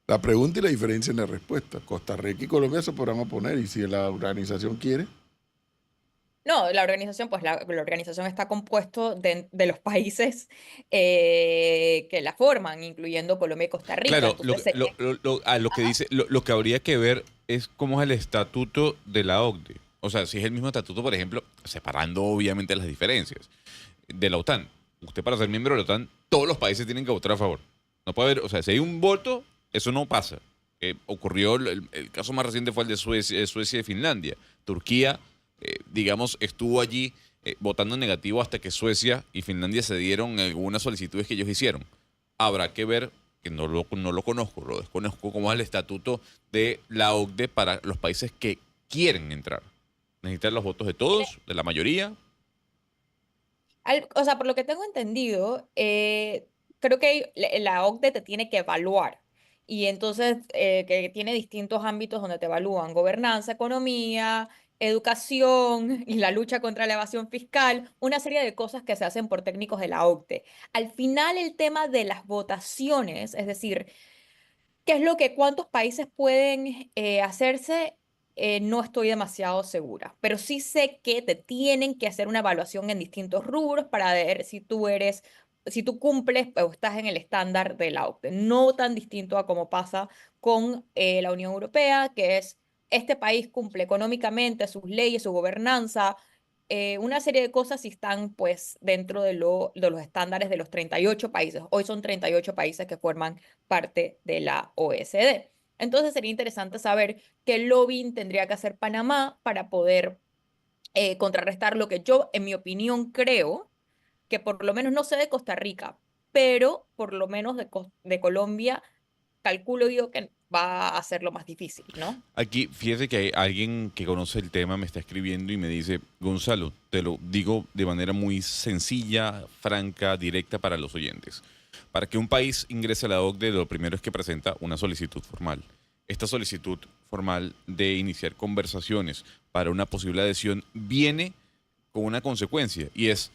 [SPEAKER 2] la pregunta y la diferencia en la respuesta. Costa Rica y Colombia se podrán oponer, y si la organización quiere.
[SPEAKER 5] No, la organización, pues la organización está compuesto de los países que la forman, incluyendo Colombia y Costa Rica.
[SPEAKER 1] Claro,
[SPEAKER 5] Entonces sería...
[SPEAKER 1] a lo que dice, lo que habría que ver es cómo es el estatuto de la OCDE. O sea, si es el mismo estatuto, por ejemplo, separando obviamente las diferencias de la OTAN. Usted, para ser miembro de la OTAN, todos los países tienen que votar a favor. No puede haber, o sea, si hay un voto, eso no pasa. Ocurrió, el caso más reciente fue el de Suecia y Finlandia. Turquía, digamos, estuvo allí votando en negativo hasta que Suecia y Finlandia cedieron algunas solicitudes que ellos hicieron. Habrá que ver, que no lo conozco, lo desconozco, cómo es el estatuto de la OCDE para los países que quieren entrar. Necesitan los votos de todos, de la mayoría.
[SPEAKER 5] O sea, por lo que tengo entendido, creo que la OCDE te tiene que evaluar. Y entonces, que tiene distintos ámbitos donde te evalúan: gobernanza, economía, educación y la lucha contra la evasión fiscal, una serie de cosas que se hacen por técnicos de la OCDE. Al final, el tema de las votaciones, es decir, ¿qué es cuántos países pueden hacerse? No estoy demasiado segura, pero sí sé que te tienen que hacer una evaluación en distintos rubros para ver si tú cumples o estás en el estándar de la OCDE. No tan distinto a como pasa con la Unión Europea, que es: este país cumple económicamente sus leyes, su gobernanza, una serie de cosas, si están pues dentro de los estándares de los 38 países. Hoy son 38 países que forman parte de la OECD. Entonces sería interesante saber qué lobbying tendría que hacer Panamá para poder contrarrestar lo que yo, en mi opinión, creo que, por lo menos, no sé de Costa Rica, pero por lo menos de Colombia, calculo yo que va a ser lo más difícil, ¿no?
[SPEAKER 1] Aquí, fíjese que hay alguien que conoce el tema, me está escribiendo y me dice, Gonzalo, te lo digo de manera muy sencilla, franca, directa para los oyentes. Para que un país ingrese a la OCDE, lo primero es que presenta una solicitud formal. Esta solicitud formal de iniciar conversaciones para una posible adhesión viene con una consecuencia, y es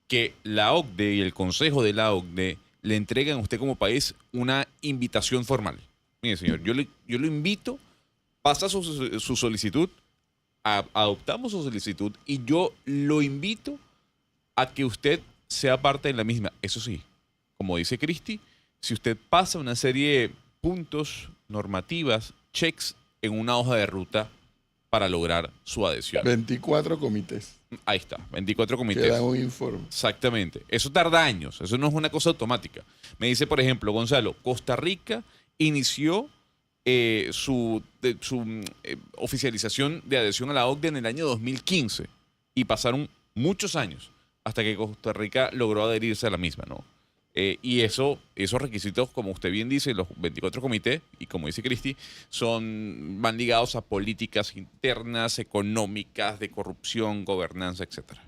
[SPEAKER 1] que la OCDE y el Consejo de la OCDE le entregan a usted como país una invitación formal. Mire, señor, yo lo invito, pasa su solicitud, adoptamos su solicitud y yo lo invito a que usted sea parte de la misma. Eso sí, como dice Cristi, si usted pasa una serie de puntos, normativas, checks en una hoja de ruta para lograr su adhesión.
[SPEAKER 2] 24 comités
[SPEAKER 1] Ahí está, 24
[SPEAKER 2] que
[SPEAKER 1] comités.
[SPEAKER 2] dan un informe.
[SPEAKER 1] Exactamente. Eso tarda años, eso no es una cosa automática. Me dice, por ejemplo, Gonzalo, Costa Rica inició su oficialización de adhesión a la OCDE en el año 2015 y pasaron muchos años hasta que Costa Rica logró adherirse a la misma, ¿no? Y esos requisitos, como usted bien dice, los 24 comités, y como dice Cristi, van ligados a políticas internas, económicas, de corrupción, gobernanza, etcétera.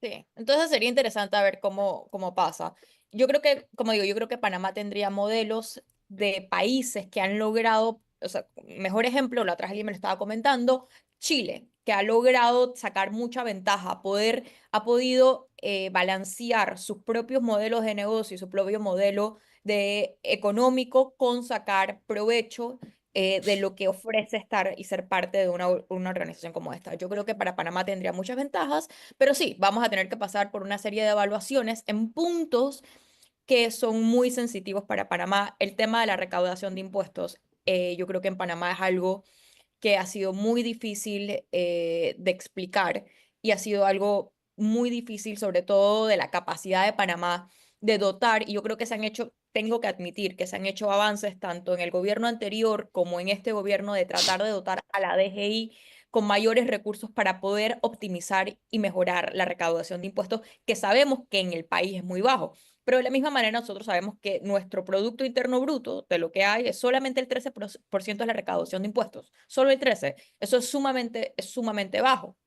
[SPEAKER 5] Sí, entonces sería interesante a ver cómo pasa. Yo creo que, como digo, yo creo que Panamá tendría modelos de países que han logrado, o sea, mejor ejemplo, la otra vez alguien me lo estaba comentando: Chile, que ha logrado sacar mucha ventaja, ha podido balancear sus propios modelos de negocio y su propio modelo de económico con sacar provecho de lo que ofrece estar y ser parte de una organización como esta. Yo creo que para Panamá tendría muchas ventajas, pero sí, vamos a tener que pasar por una serie de evaluaciones en puntos que son muy sensitivos para Panamá. El tema de la recaudación de impuestos, yo creo que en Panamá es algo que ha sido muy difícil de explicar y ha sido algo muy difícil, sobre todo de la capacidad de Panamá de dotar, y yo creo que se han hecho, tengo que admitir que se han hecho avances tanto en el gobierno anterior como en este gobierno de tratar de dotar a la DGI con mayores recursos para poder optimizar y mejorar la recaudación de impuestos, que sabemos que en el país es muy bajo. Pero de la misma manera nosotros sabemos que nuestro Producto Interno Bruto, de lo que hay, es solamente el 13% de la recaudación de impuestos. Solo el 13%. Eso es sumamente bajo.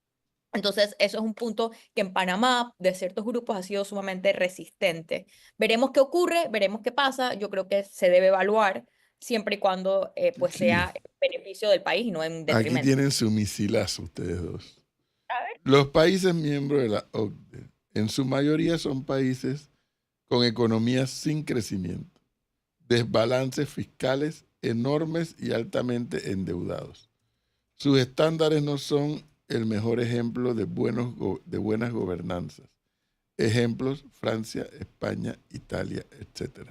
[SPEAKER 5] Entonces, eso es un punto que en Panamá, de ciertos grupos, ha sido sumamente resistente. Veremos qué ocurre, veremos qué pasa. Yo creo que se debe evaluar siempre y cuando pues
[SPEAKER 2] Aquí,
[SPEAKER 5] sea en beneficio del país y no en
[SPEAKER 2] aquí
[SPEAKER 5] detrimento.
[SPEAKER 2] tienen su misilazo ustedes dos.
[SPEAKER 5] A ver.
[SPEAKER 2] Los países miembros de la OCDE, en su mayoría son países con economías sin crecimiento, desbalances fiscales enormes y altamente endeudados. Sus estándares no son el mejor ejemplo de buenas gobernanzas. Ejemplos: Francia, España, Italia, etc.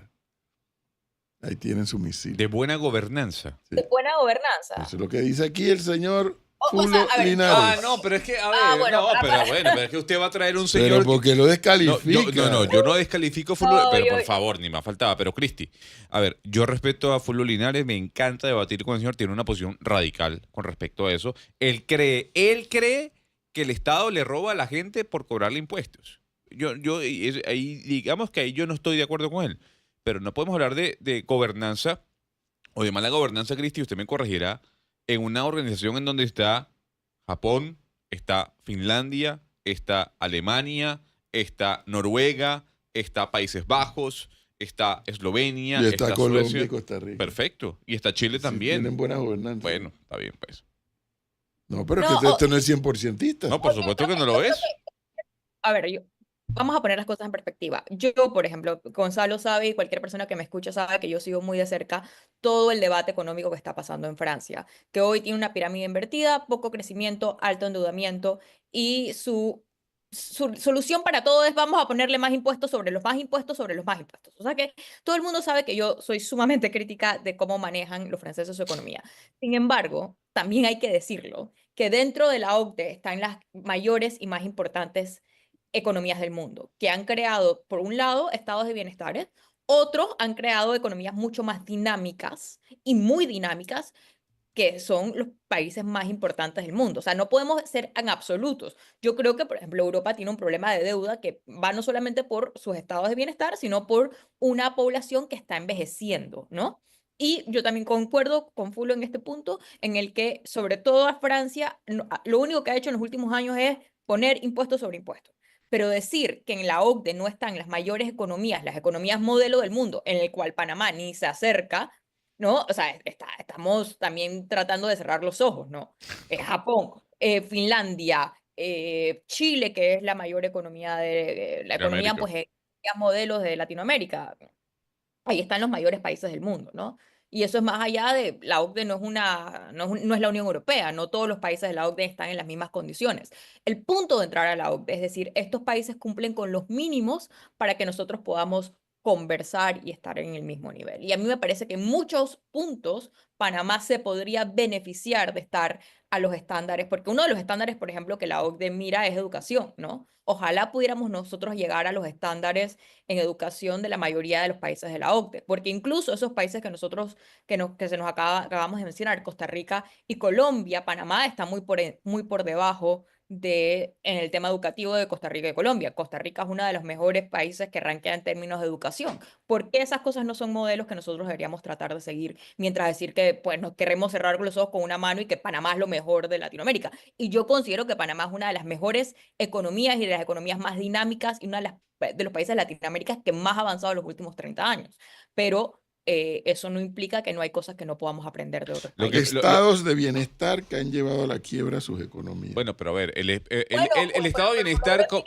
[SPEAKER 2] Ahí tienen su misil.
[SPEAKER 1] De buena gobernanza.
[SPEAKER 2] Sí.
[SPEAKER 5] De buena gobernanza.
[SPEAKER 2] Eso es lo que dice aquí el señor
[SPEAKER 5] O
[SPEAKER 2] Fulo
[SPEAKER 5] sea, a ver,
[SPEAKER 2] Linares.
[SPEAKER 1] No, pero es que, a ver,
[SPEAKER 5] bueno,
[SPEAKER 1] no, pero bueno, pero es que usted va a traer un
[SPEAKER 2] Pero
[SPEAKER 1] señor.
[SPEAKER 2] porque lo
[SPEAKER 1] No,
[SPEAKER 2] descalifica.
[SPEAKER 1] yo no descalifico a Fulvio,
[SPEAKER 5] No,
[SPEAKER 1] pero
[SPEAKER 5] yo-
[SPEAKER 1] por favor, ni más faltaba. Pero Cristi, a ver, yo respeto a Fulvio Linares, me encanta debatir con el señor, tiene una posición radical con respecto a eso. Él cree que el Estado le roba a la gente por cobrarle impuestos. Ahí, digamos que ahí yo no estoy de acuerdo con él, pero no podemos hablar de gobernanza o de mala gobernanza, Cristi, usted me corregirá, en una organización en donde está Japón, está Finlandia, está Alemania, está Noruega, está Países Bajos, está Eslovenia,
[SPEAKER 2] Y está Colombia
[SPEAKER 1] Suecia.
[SPEAKER 2] y Costa Rica.
[SPEAKER 1] Perfecto. Y está Chile
[SPEAKER 2] Sí,
[SPEAKER 1] también.
[SPEAKER 2] tienen buena gobernanza.
[SPEAKER 1] Bueno, está bien, pues.
[SPEAKER 2] No, pero
[SPEAKER 5] No,
[SPEAKER 2] es que esto no es 100%.
[SPEAKER 1] No, por supuesto que no lo es.
[SPEAKER 5] A ver, vamos a poner las cosas en perspectiva. Yo, por ejemplo, Gonzalo sabe y cualquier persona que me escucha sabe que yo sigo muy de cerca todo el debate económico que está pasando en Francia, que hoy tiene una pirámide invertida, poco crecimiento, alto endeudamiento y su solución para todo es vamos a ponerle más impuestos sobre los más impuestos sobre los más impuestos. O sea que todo el mundo sabe que yo soy sumamente crítica de cómo manejan los franceses su economía. Sin embargo, también hay que decirlo, que dentro de la OCDE están las mayores y más importantes economías del mundo, que han creado, por un lado, estados de bienestar, otros han creado economías mucho más dinámicas y muy dinámicas, que son los países más importantes del mundo. O sea, no podemos ser en absolutos. Yo creo que, por ejemplo, Europa tiene un problema de deuda que va no solamente por sus estados de bienestar, sino por una población que está envejeciendo, ¿no? Y yo también concuerdo con Fulo en este punto, en el que, sobre todo a Francia, lo único que ha hecho en los últimos años es poner impuestos sobre impuestos. Pero decir que en la OCDE no están las mayores economías, las economías modelo del mundo, en el cual Panamá ni se acerca, ¿no? O sea, estamos también tratando de cerrar los ojos, ¿no? Japón, Finlandia, Chile, que es la mayor economía la
[SPEAKER 1] De
[SPEAKER 5] economía,
[SPEAKER 1] América.
[SPEAKER 5] pues, modelos de Latinoamérica. Ahí están los mayores países del mundo, ¿no? Y eso es más allá de, la OCDE no es la Unión Europea, no todos los países de la OCDE están en las mismas condiciones. El punto de entrar a la OCDE, es decir, estos países cumplen con los mínimos para que nosotros podamos conversar y estar en el mismo nivel. Y a mí me parece que en muchos puntos Panamá se podría beneficiar de estar a los estándares, porque uno de los estándares, por ejemplo, que la OCDE mira es educación, ¿no? Ojalá pudiéramos nosotros llegar a los estándares en educación de la mayoría de los países de la OCDE, porque incluso esos países que nosotros, que se nos acabamos de mencionar, Costa Rica y Colombia, Panamá está muy por debajo en el tema educativo de Costa Rica y Colombia. Costa Rica es uno de los mejores países que rankea en términos de educación. ¿Por qué esas cosas no son modelos que nosotros deberíamos tratar de seguir, mientras decir que pues nos queremos cerrar los ojos con una mano y que Panamá es lo mejor de Latinoamérica? Y yo considero que Panamá es una de las mejores economías y de las economías más dinámicas y una de los países de Latinoamérica que más ha avanzado en los últimos 30 años. Pero eso no implica que no hay cosas que no podamos aprender de otros
[SPEAKER 1] Lo
[SPEAKER 5] países.
[SPEAKER 1] que-
[SPEAKER 2] Estados de bienestar que han llevado a la quiebra sus economías.
[SPEAKER 1] Bueno, pero a ver,
[SPEAKER 5] Bueno,
[SPEAKER 1] el estado de bienestar. Exacto.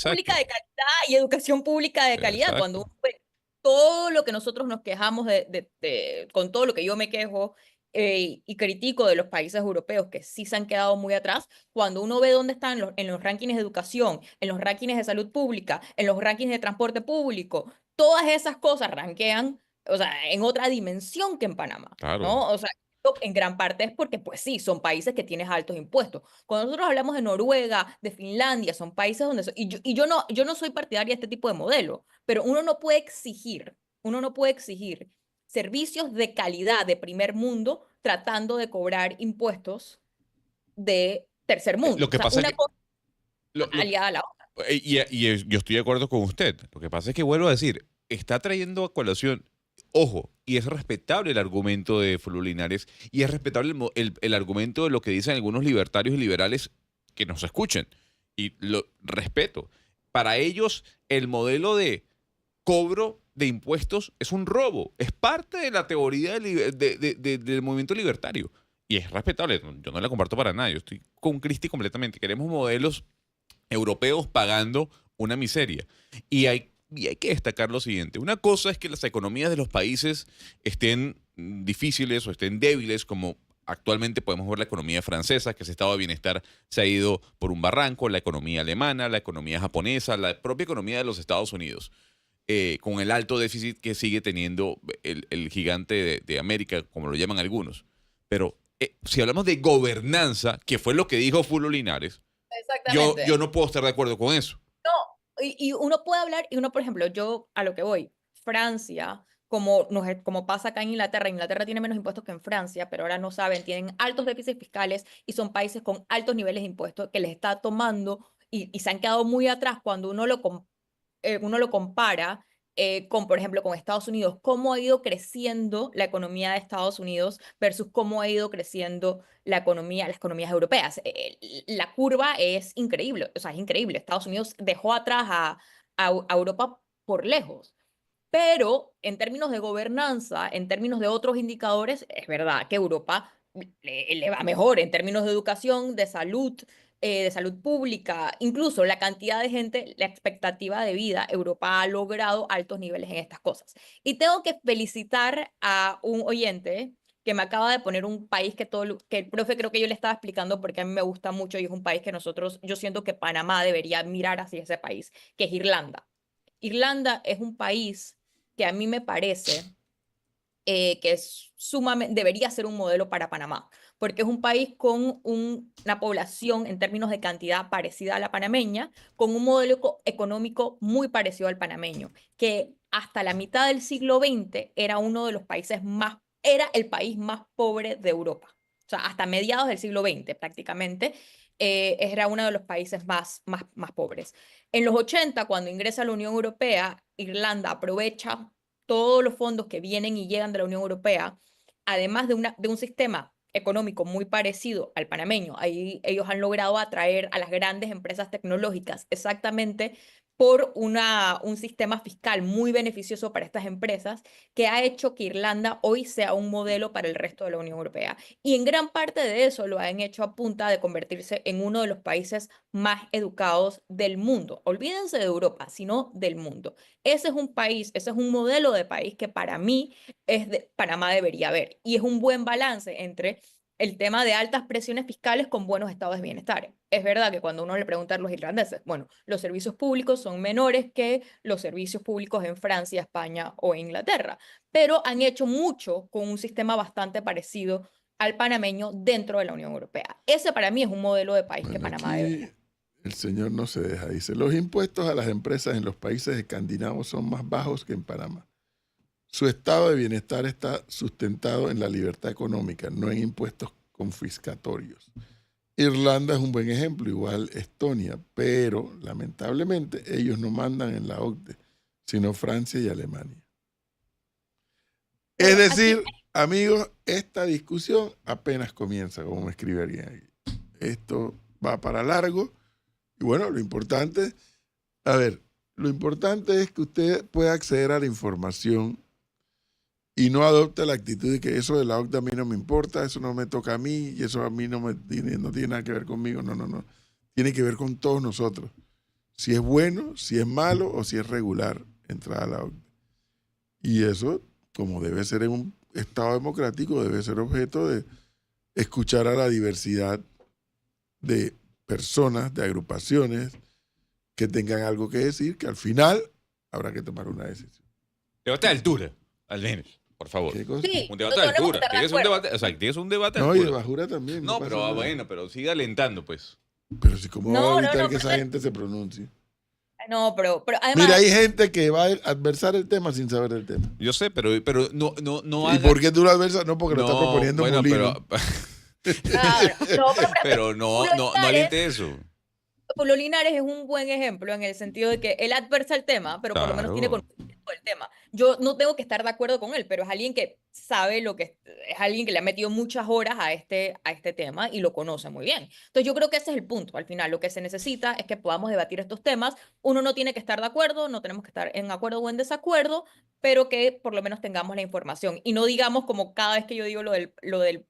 [SPEAKER 5] Pública de calidad y educación pública de calidad.
[SPEAKER 1] Exacto.
[SPEAKER 5] Cuando uno ve todo lo que nosotros nos quejamos con todo lo que yo me quejo y critico de los países europeos que sí se han quedado muy atrás, cuando uno ve dónde están en los rankings de educación, en los rankings de salud pública, en los rankings de transporte público, todas esas cosas rankean, o sea, en otra dimensión que en Panamá,
[SPEAKER 1] Claro.
[SPEAKER 5] ¿no? O sea, esto en gran parte es porque, pues sí, son países que tienen altos impuestos. Cuando nosotros hablamos de Noruega, de Finlandia, son países donde... yo no soy partidaria de este tipo de modelo, pero uno no puede exigir servicios de calidad de primer mundo tratando de cobrar impuestos de tercer mundo.
[SPEAKER 1] Lo
[SPEAKER 5] O
[SPEAKER 1] que
[SPEAKER 5] sea,
[SPEAKER 1] pasa es
[SPEAKER 5] una
[SPEAKER 1] que...
[SPEAKER 5] cosa
[SPEAKER 1] lo- lo-
[SPEAKER 5] aliada a la otra.
[SPEAKER 1] yo estoy de acuerdo con usted. Lo que pasa es que vuelvo a decir, está trayendo a colación, ojo, y es respetable el argumento de Fulvio Linares y es respetable el argumento de lo que dicen algunos libertarios y liberales que nos escuchen. Y lo respeto. Para ellos, el modelo de cobro de impuestos es un robo. Es parte de la teoría del movimiento libertario. Y es respetable. Yo no la comparto para nada. Yo estoy con Cristi completamente. Queremos modelos europeos pagando una miseria. Y hay que destacar lo siguiente. Una cosa es que las economías de los países estén difíciles o estén débiles, como actualmente podemos ver la economía francesa, que ese estado de bienestar se ha ido por un barranco, la economía alemana, la economía japonesa, la propia economía de los Estados Unidos, con el alto déficit que sigue teniendo el gigante de América, como lo llaman algunos. Pero si hablamos de gobernanza, que fue lo que dijo Fulvio Linares,
[SPEAKER 5] Exactamente.
[SPEAKER 1] yo no puedo estar de acuerdo con eso.
[SPEAKER 5] Y uno puede hablar, y uno, por ejemplo, yo a lo que voy, Francia, como pasa acá en Inglaterra tiene menos impuestos que en Francia, pero ahora no saben, tienen altos déficits fiscales y son países con altos niveles de impuestos que les está tomando y se han quedado muy atrás cuando uno lo compara con, por ejemplo, con Estados Unidos, cómo ha ido creciendo la economía de Estados Unidos versus cómo ha ido creciendo las economías europeas. La curva es increíble, o sea, es increíble. Estados Unidos dejó atrás a Europa por lejos. Pero en términos de gobernanza, en términos de otros indicadores, es verdad que Europa le va mejor en términos de salud pública, incluso la cantidad de gente, la expectativa de vida, Europa ha logrado altos niveles en estas cosas. Y tengo que felicitar a un oyente que me acaba de poner un país que el profe creo que yo le estaba explicando porque a mí me gusta mucho y es un país que yo siento que Panamá debería mirar hacia ese país, que es Irlanda. Irlanda es un país que a mí me parece que es debería ser un modelo para Panamá, porque es un país con una población en términos de cantidad parecida a la panameña, con un modelo económico muy parecido al panameño, que hasta la mitad del siglo XX era uno de los países era el país más pobre de Europa. O sea, hasta mediados del siglo XX prácticamente era uno de los países más pobres. En los 80, cuando ingresa a la Unión Europea, Irlanda aprovecha todos los fondos que vienen y llegan de la Unión Europea, además de un sistema económico muy parecido al panameño. Ahí ellos han logrado atraer a las grandes empresas tecnológicas exactamente por un sistema fiscal muy beneficioso para estas empresas que ha hecho que Irlanda hoy sea un modelo para el resto de la Unión Europea. Y en gran parte de eso lo han hecho a punta de convertirse en uno de los países más educados del mundo. Olvídense de Europa, sino del mundo. Ese es un país, ese es un modelo de país que para mí Panamá debería haber. Y es un buen balance entre el tema de altas presiones fiscales con buenos estados de bienestar. Es verdad que cuando uno le pregunta a los irlandeses, bueno, los servicios públicos son menores que los servicios públicos en Francia, España o Inglaterra, pero han hecho mucho con un sistema bastante parecido al panameño dentro de la Unión Europea. Ese para mí es un modelo de país que
[SPEAKER 2] Bueno,
[SPEAKER 5] Panamá debe
[SPEAKER 2] aquí
[SPEAKER 5] tener.
[SPEAKER 2] el señor no se deja. Dice, los impuestos a las empresas en los países escandinavos son más bajos que en Panamá. Su estado de bienestar está sustentado en la libertad económica, no en impuestos confiscatorios. Irlanda es un buen ejemplo, igual Estonia, pero lamentablemente ellos no mandan en la OCDE, sino Francia y Alemania. Es
[SPEAKER 5] Pero aquí
[SPEAKER 2] decir, amigos, esta discusión apenas comienza, como me escribe alguien aquí. Esto va para largo. Y bueno, lo importante es que usted pueda acceder a la información y no adopte la actitud de que eso de la OCDE a mí no me importa, eso no me toca a mí y eso a mí no tiene nada que ver conmigo. No. Tiene que ver con todos nosotros. Si es bueno, si es malo o si es regular entrar a la OCDE. Y eso, como debe ser en un Estado democrático, debe ser objeto de escuchar a la diversidad de personas, de agrupaciones que tengan algo que decir, que al final habrá que tomar una decisión.
[SPEAKER 1] Pero a esta altura, al menos. Por favor.
[SPEAKER 2] ¿Qué cosa?
[SPEAKER 5] Sí,
[SPEAKER 1] Un
[SPEAKER 5] no
[SPEAKER 1] debate de
[SPEAKER 5] tenemos que
[SPEAKER 1] altura.
[SPEAKER 5] estar de
[SPEAKER 1] Tienes un
[SPEAKER 5] acuerdo.
[SPEAKER 1] debate, o sea, tienes un debate de
[SPEAKER 2] No, y de
[SPEAKER 1] altura.
[SPEAKER 2] bajura también.
[SPEAKER 1] No,
[SPEAKER 2] pasa
[SPEAKER 1] pero
[SPEAKER 2] nada.
[SPEAKER 1] bueno, pero sigue alentando, pues.
[SPEAKER 2] Pero si, ¿cómo va a
[SPEAKER 5] No, no,
[SPEAKER 2] evitar
[SPEAKER 5] no,
[SPEAKER 2] que esa
[SPEAKER 5] pero,
[SPEAKER 2] gente se pronuncie?
[SPEAKER 5] no, pero
[SPEAKER 2] Mira,
[SPEAKER 5] además,
[SPEAKER 2] hay gente que va a adversar el tema sin saber del tema.
[SPEAKER 1] Yo sé, pero no
[SPEAKER 2] ¿Y
[SPEAKER 1] haga...
[SPEAKER 2] por qué tú lo adversas? No, porque lo está
[SPEAKER 1] No,
[SPEAKER 2] proponiendo
[SPEAKER 1] bueno,
[SPEAKER 2] Molino.
[SPEAKER 5] claro, no, pero por ejemplo,
[SPEAKER 1] pero no
[SPEAKER 5] Julio Linares,
[SPEAKER 1] aliente eso.
[SPEAKER 5] Julio Linares es un buen ejemplo en el sentido de que él adversa el tema, pero por lo menos tiene
[SPEAKER 1] Claro.
[SPEAKER 5] conocimiento del tema. Yo no tengo que estar de acuerdo con él, pero es alguien que sabe es alguien que le ha metido muchas horas a este tema y lo conoce muy bien. Entonces yo creo que ese es el punto. Al final, lo que se necesita es que podamos debatir estos temas. Uno no tiene que estar de acuerdo, no tenemos que estar en acuerdo o en desacuerdo, pero que por lo menos tengamos la información y no digamos como cada vez que yo digo lo del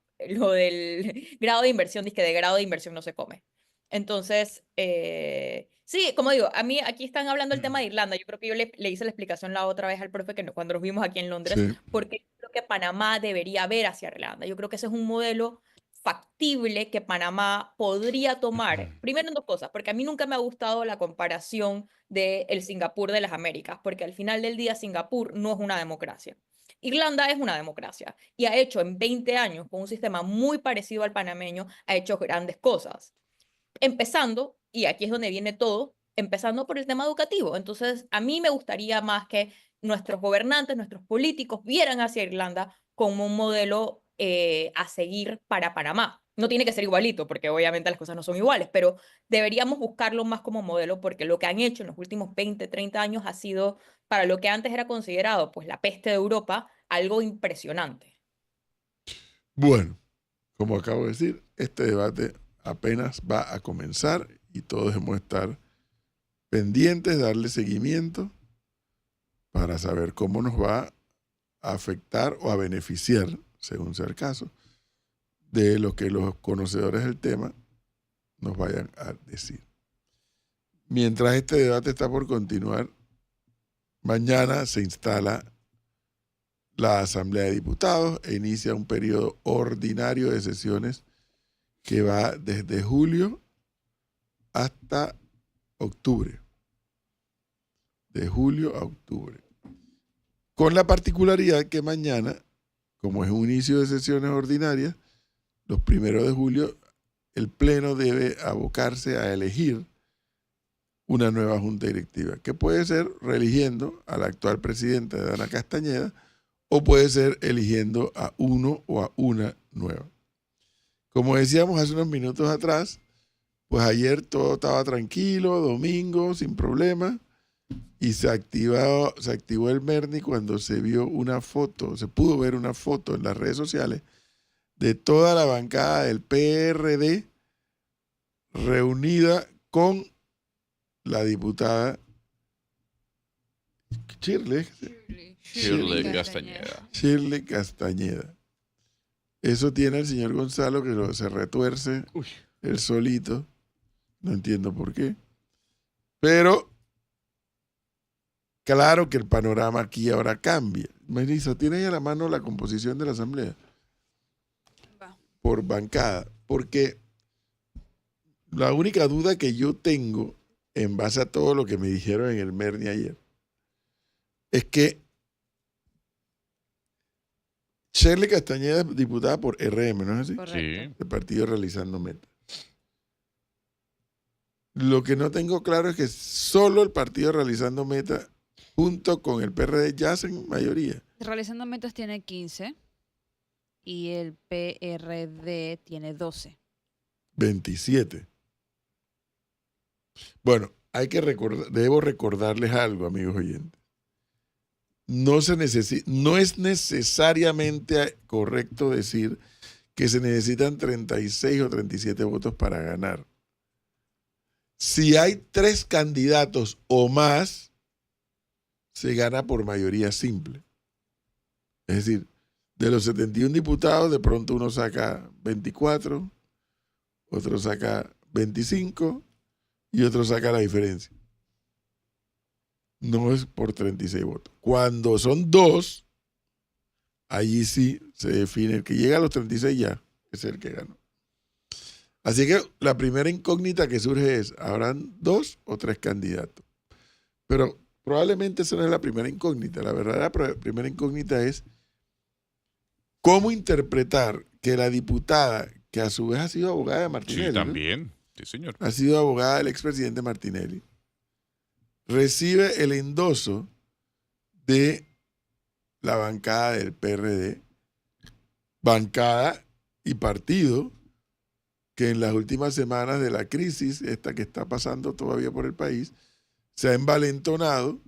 [SPEAKER 5] grado de inversión, dice que de grado de inversión no se come. Entonces, sí, como digo, a mí aquí están hablando el tema de Irlanda. Yo creo que yo le hice la explicación la otra vez al profe cuando nos vimos aquí en Londres,
[SPEAKER 2] Sí.
[SPEAKER 5] porque creo que Panamá debería ver hacia Irlanda. Yo creo que ese es un modelo factible que Panamá podría tomar. Primero en dos cosas, porque a mí nunca me ha gustado la comparación de el Singapur de las Américas, porque al final del día Singapur no es una democracia. Irlanda es una democracia y ha hecho en 20 años, con un sistema muy parecido al panameño, ha hecho grandes cosas. Empezando, y aquí es donde viene todo, empezando por el tema educativo. Entonces, a mí me gustaría más que nuestros gobernantes, nuestros políticos vieran hacia Irlanda como un modelo a seguir para Panamá. No tiene que ser igualito, porque obviamente las cosas no son iguales, pero deberíamos buscarlo más como modelo, porque lo que han hecho en los últimos 20, 30 años ha sido, para lo que antes era considerado pues la peste de Europa, algo impresionante.
[SPEAKER 2] Bueno, como acabo de decir, este debate apenas va a comenzar y todos debemos estar pendientes, darle seguimiento para saber cómo nos va a afectar o a beneficiar, según sea el caso, de lo que los conocedores del tema nos vayan a decir. Mientras este debate está por continuar, mañana se instala la Asamblea de Diputados e inicia un periodo ordinario de sesiones que va desde julio hasta octubre. De julio a octubre. Con la particularidad que mañana, como es un inicio de sesiones ordinarias, los 1 de julio, el Pleno debe abocarse a elegir una nueva junta directiva, que puede ser reeligiendo al actual presidente Dana Castañeda o puede ser eligiendo a uno o a una nueva. Como decíamos hace unos minutos atrás, pues ayer todo estaba tranquilo, domingo, sin problema, y se activó el Merni cuando se vio una foto, se pudo ver una foto en las redes sociales de toda la bancada del PRD reunida con la diputada Shirley Castañeda. Eso tiene el señor Gonzalo que se retuerce él solito. No entiendo por qué. Pero claro que el panorama aquí ahora cambia. Melissa, ¿tiene ahí a la mano la composición de la asamblea?
[SPEAKER 3] Va.
[SPEAKER 2] Por bancada. Porque la única duda que yo tengo, en base a todo lo que me dijeron en el Merni ayer, es que Shirley Castañeda es diputada por RM, ¿no es así?
[SPEAKER 3] Correcto.
[SPEAKER 2] El partido Realizando Meta. Lo que no tengo claro es que solo el partido Realizando Meta, junto con el PRD, ya hacen mayoría.
[SPEAKER 3] Realizando Metas tiene 15 y el PRD tiene 12.
[SPEAKER 2] 27. Bueno, debo recordarles algo, amigos oyentes. No es necesariamente correcto decir que se necesitan 36 o 37 votos para ganar. Si hay 3 candidatos o más, se gana por mayoría simple. Es decir, de los 71 diputados, de pronto uno saca 24, otro saca 25 y otro saca la diferencia. No es por 36 votos. Cuando son 2, allí sí se define. El que llega a los 36 ya es el que ganó. Así que la primera incógnita que surge es, ¿habrán 2 o 3 candidatos? Pero probablemente esa no es la primera incógnita. La verdadera primera incógnita es ¿Cómo interpretar que la diputada, que a su vez ha sido abogada de Martinelli,
[SPEAKER 1] Sí,
[SPEAKER 2] ¿no?
[SPEAKER 1] también. Sí, señor.
[SPEAKER 2] Ha sido abogada del expresidente Martinelli, recibe el endoso de la bancada del PRD, bancada y partido que en las últimas semanas de la crisis, esta que está pasando todavía por el país, se ha envalentonado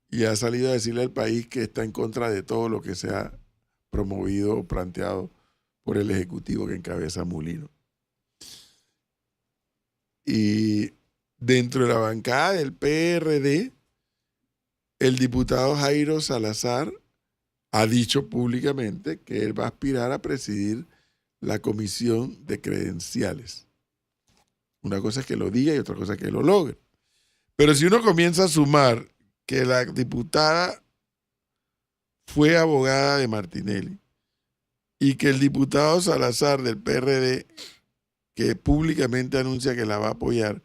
[SPEAKER 2] y ha salido a decirle al país que está en contra de todo lo que se ha promovido o planteado por el Ejecutivo que encabeza Mulino. Y dentro de la bancada del PRD, el diputado Jairo Salazar ha dicho públicamente que él va a aspirar a presidir la comisión de credenciales. Una cosa es que lo diga y otra cosa es que lo logre. Pero si uno comienza a sumar que la diputada fue abogada de Martinelli y que el diputado Salazar del PRD, que públicamente anuncia que la va a apoyar,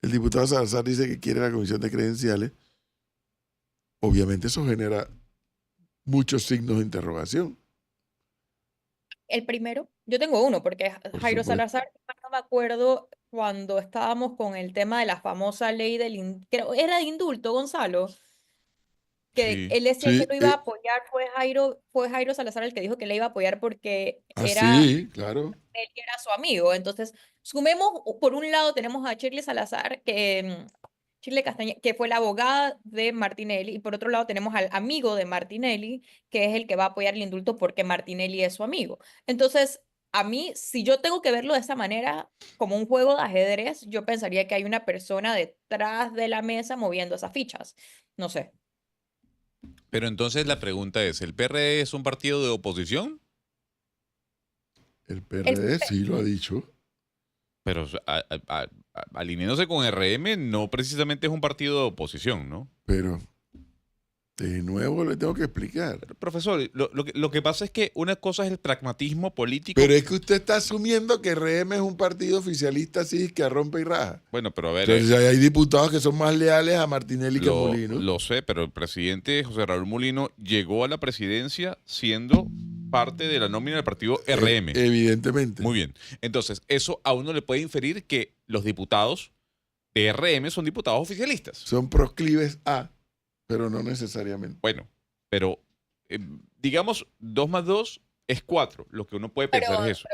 [SPEAKER 2] el diputado Salazar dice que quiere la comisión de credenciales, obviamente eso genera muchos signos de interrogación.
[SPEAKER 5] El primero, yo tengo uno, porque
[SPEAKER 2] Por
[SPEAKER 5] Jairo
[SPEAKER 2] supuesto.
[SPEAKER 5] Salazar, no me acuerdo cuando estábamos con el tema de la famosa ley creo, era de indulto, Gonzalo, que
[SPEAKER 1] Sí.
[SPEAKER 5] él decía que
[SPEAKER 2] Sí,
[SPEAKER 5] lo iba a apoyar, fue Jairo Salazar el que dijo que le iba a apoyar porque
[SPEAKER 2] sí, claro.
[SPEAKER 5] él era su amigo. Entonces, sumemos, por un lado tenemos a Shirley Salazar, Shirley Castañeda, que fue la abogada de Martinelli, y por otro lado tenemos al amigo de Martinelli, que es el que va a apoyar el indulto porque Martinelli es su amigo. Entonces, a mí, si yo tengo que verlo de esa manera, como un juego de ajedrez, yo pensaría que hay una persona detrás de la mesa moviendo esas fichas. No sé.
[SPEAKER 1] Pero entonces la pregunta es, ¿el PRD es un partido de oposición?
[SPEAKER 2] El PRD sí lo ha dicho.
[SPEAKER 1] Pero alineándose con RM no precisamente es un partido de oposición, ¿no?
[SPEAKER 2] Pero de nuevo le tengo que explicar.
[SPEAKER 1] Pero, profesor, lo que pasa es que una cosa es el pragmatismo político.
[SPEAKER 2] Pero es que usted está asumiendo que RM es un partido oficialista así que rompe y raja.
[SPEAKER 1] Bueno, pero a ver,
[SPEAKER 2] Entonces hay diputados que son más leales a Martinelli que a Molino.
[SPEAKER 1] lo sé, pero el presidente José Raúl Mulino llegó a la presidencia siendo parte de la nómina del partido RM.
[SPEAKER 2] Evidentemente.
[SPEAKER 1] Muy bien. Entonces, eso a uno le puede inferir que los diputados de RM son diputados oficialistas.
[SPEAKER 2] Son proclives a, pero no necesariamente.
[SPEAKER 1] Bueno, pero digamos 2 más 2 es 4. Lo que uno puede pensar es eso.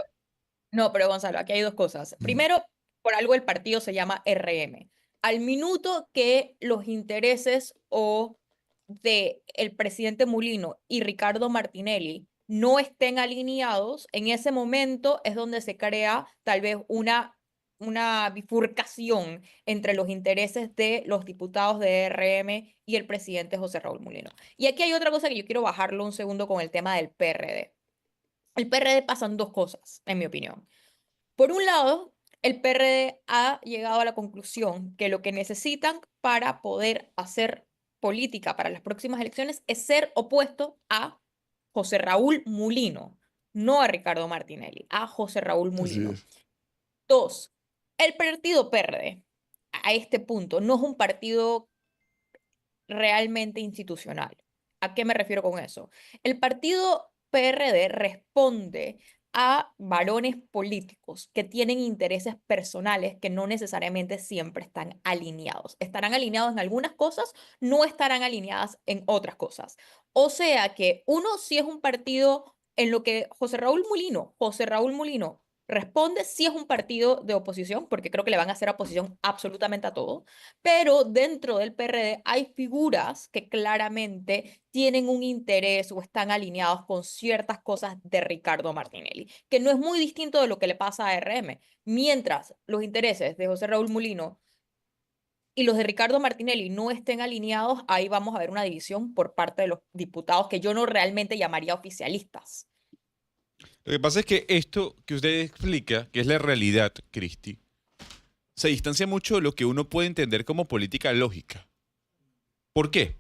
[SPEAKER 5] No, pero Gonzalo, aquí hay dos cosas. Primero, por algo el partido se llama RM. Al minuto que los intereses o de el presidente Mulino y Ricardo Martinelli no estén alineados, en ese momento es donde se crea tal vez una bifurcación entre los intereses de los diputados de RM y el presidente José Raúl Mulino. Y aquí hay otra cosa que yo quiero bajarlo un segundo con el tema del PRD. El PRD pasan dos cosas, en mi opinión. Por un lado, el PRD ha llegado a la conclusión que lo que necesitan para poder hacer política para las próximas elecciones es ser opuesto a José Raúl Mulino, no a Ricardo Martinelli, a José Raúl
[SPEAKER 2] Así
[SPEAKER 5] Mulino.
[SPEAKER 2] es.
[SPEAKER 5] Dos, el partido PRD a este punto no es un partido realmente institucional. ¿A qué me refiero con eso? El partido PRD responde a varones políticos que tienen intereses personales que no necesariamente siempre están alineados. Estarán alineados en algunas cosas, no estarán alineadas en otras cosas. O sea que uno sí es un partido en lo que José Raúl Mulino responde, sí es un partido de oposición, porque creo que le van a hacer oposición absolutamente a todo, pero dentro del PRD hay figuras que claramente tienen un interés o están alineados con ciertas cosas de Ricardo Martinelli, que no es muy distinto de lo que le pasa a RM. Mientras los intereses de José Raúl Mulino y los de Ricardo Martinelli no estén alineados, ahí vamos a ver una división por parte de los diputados que yo no realmente llamaría oficialistas.
[SPEAKER 1] Lo que pasa es que esto que usted explica, que es la realidad, Cristi, se distancia mucho de lo que uno puede entender como política lógica. ¿Por qué?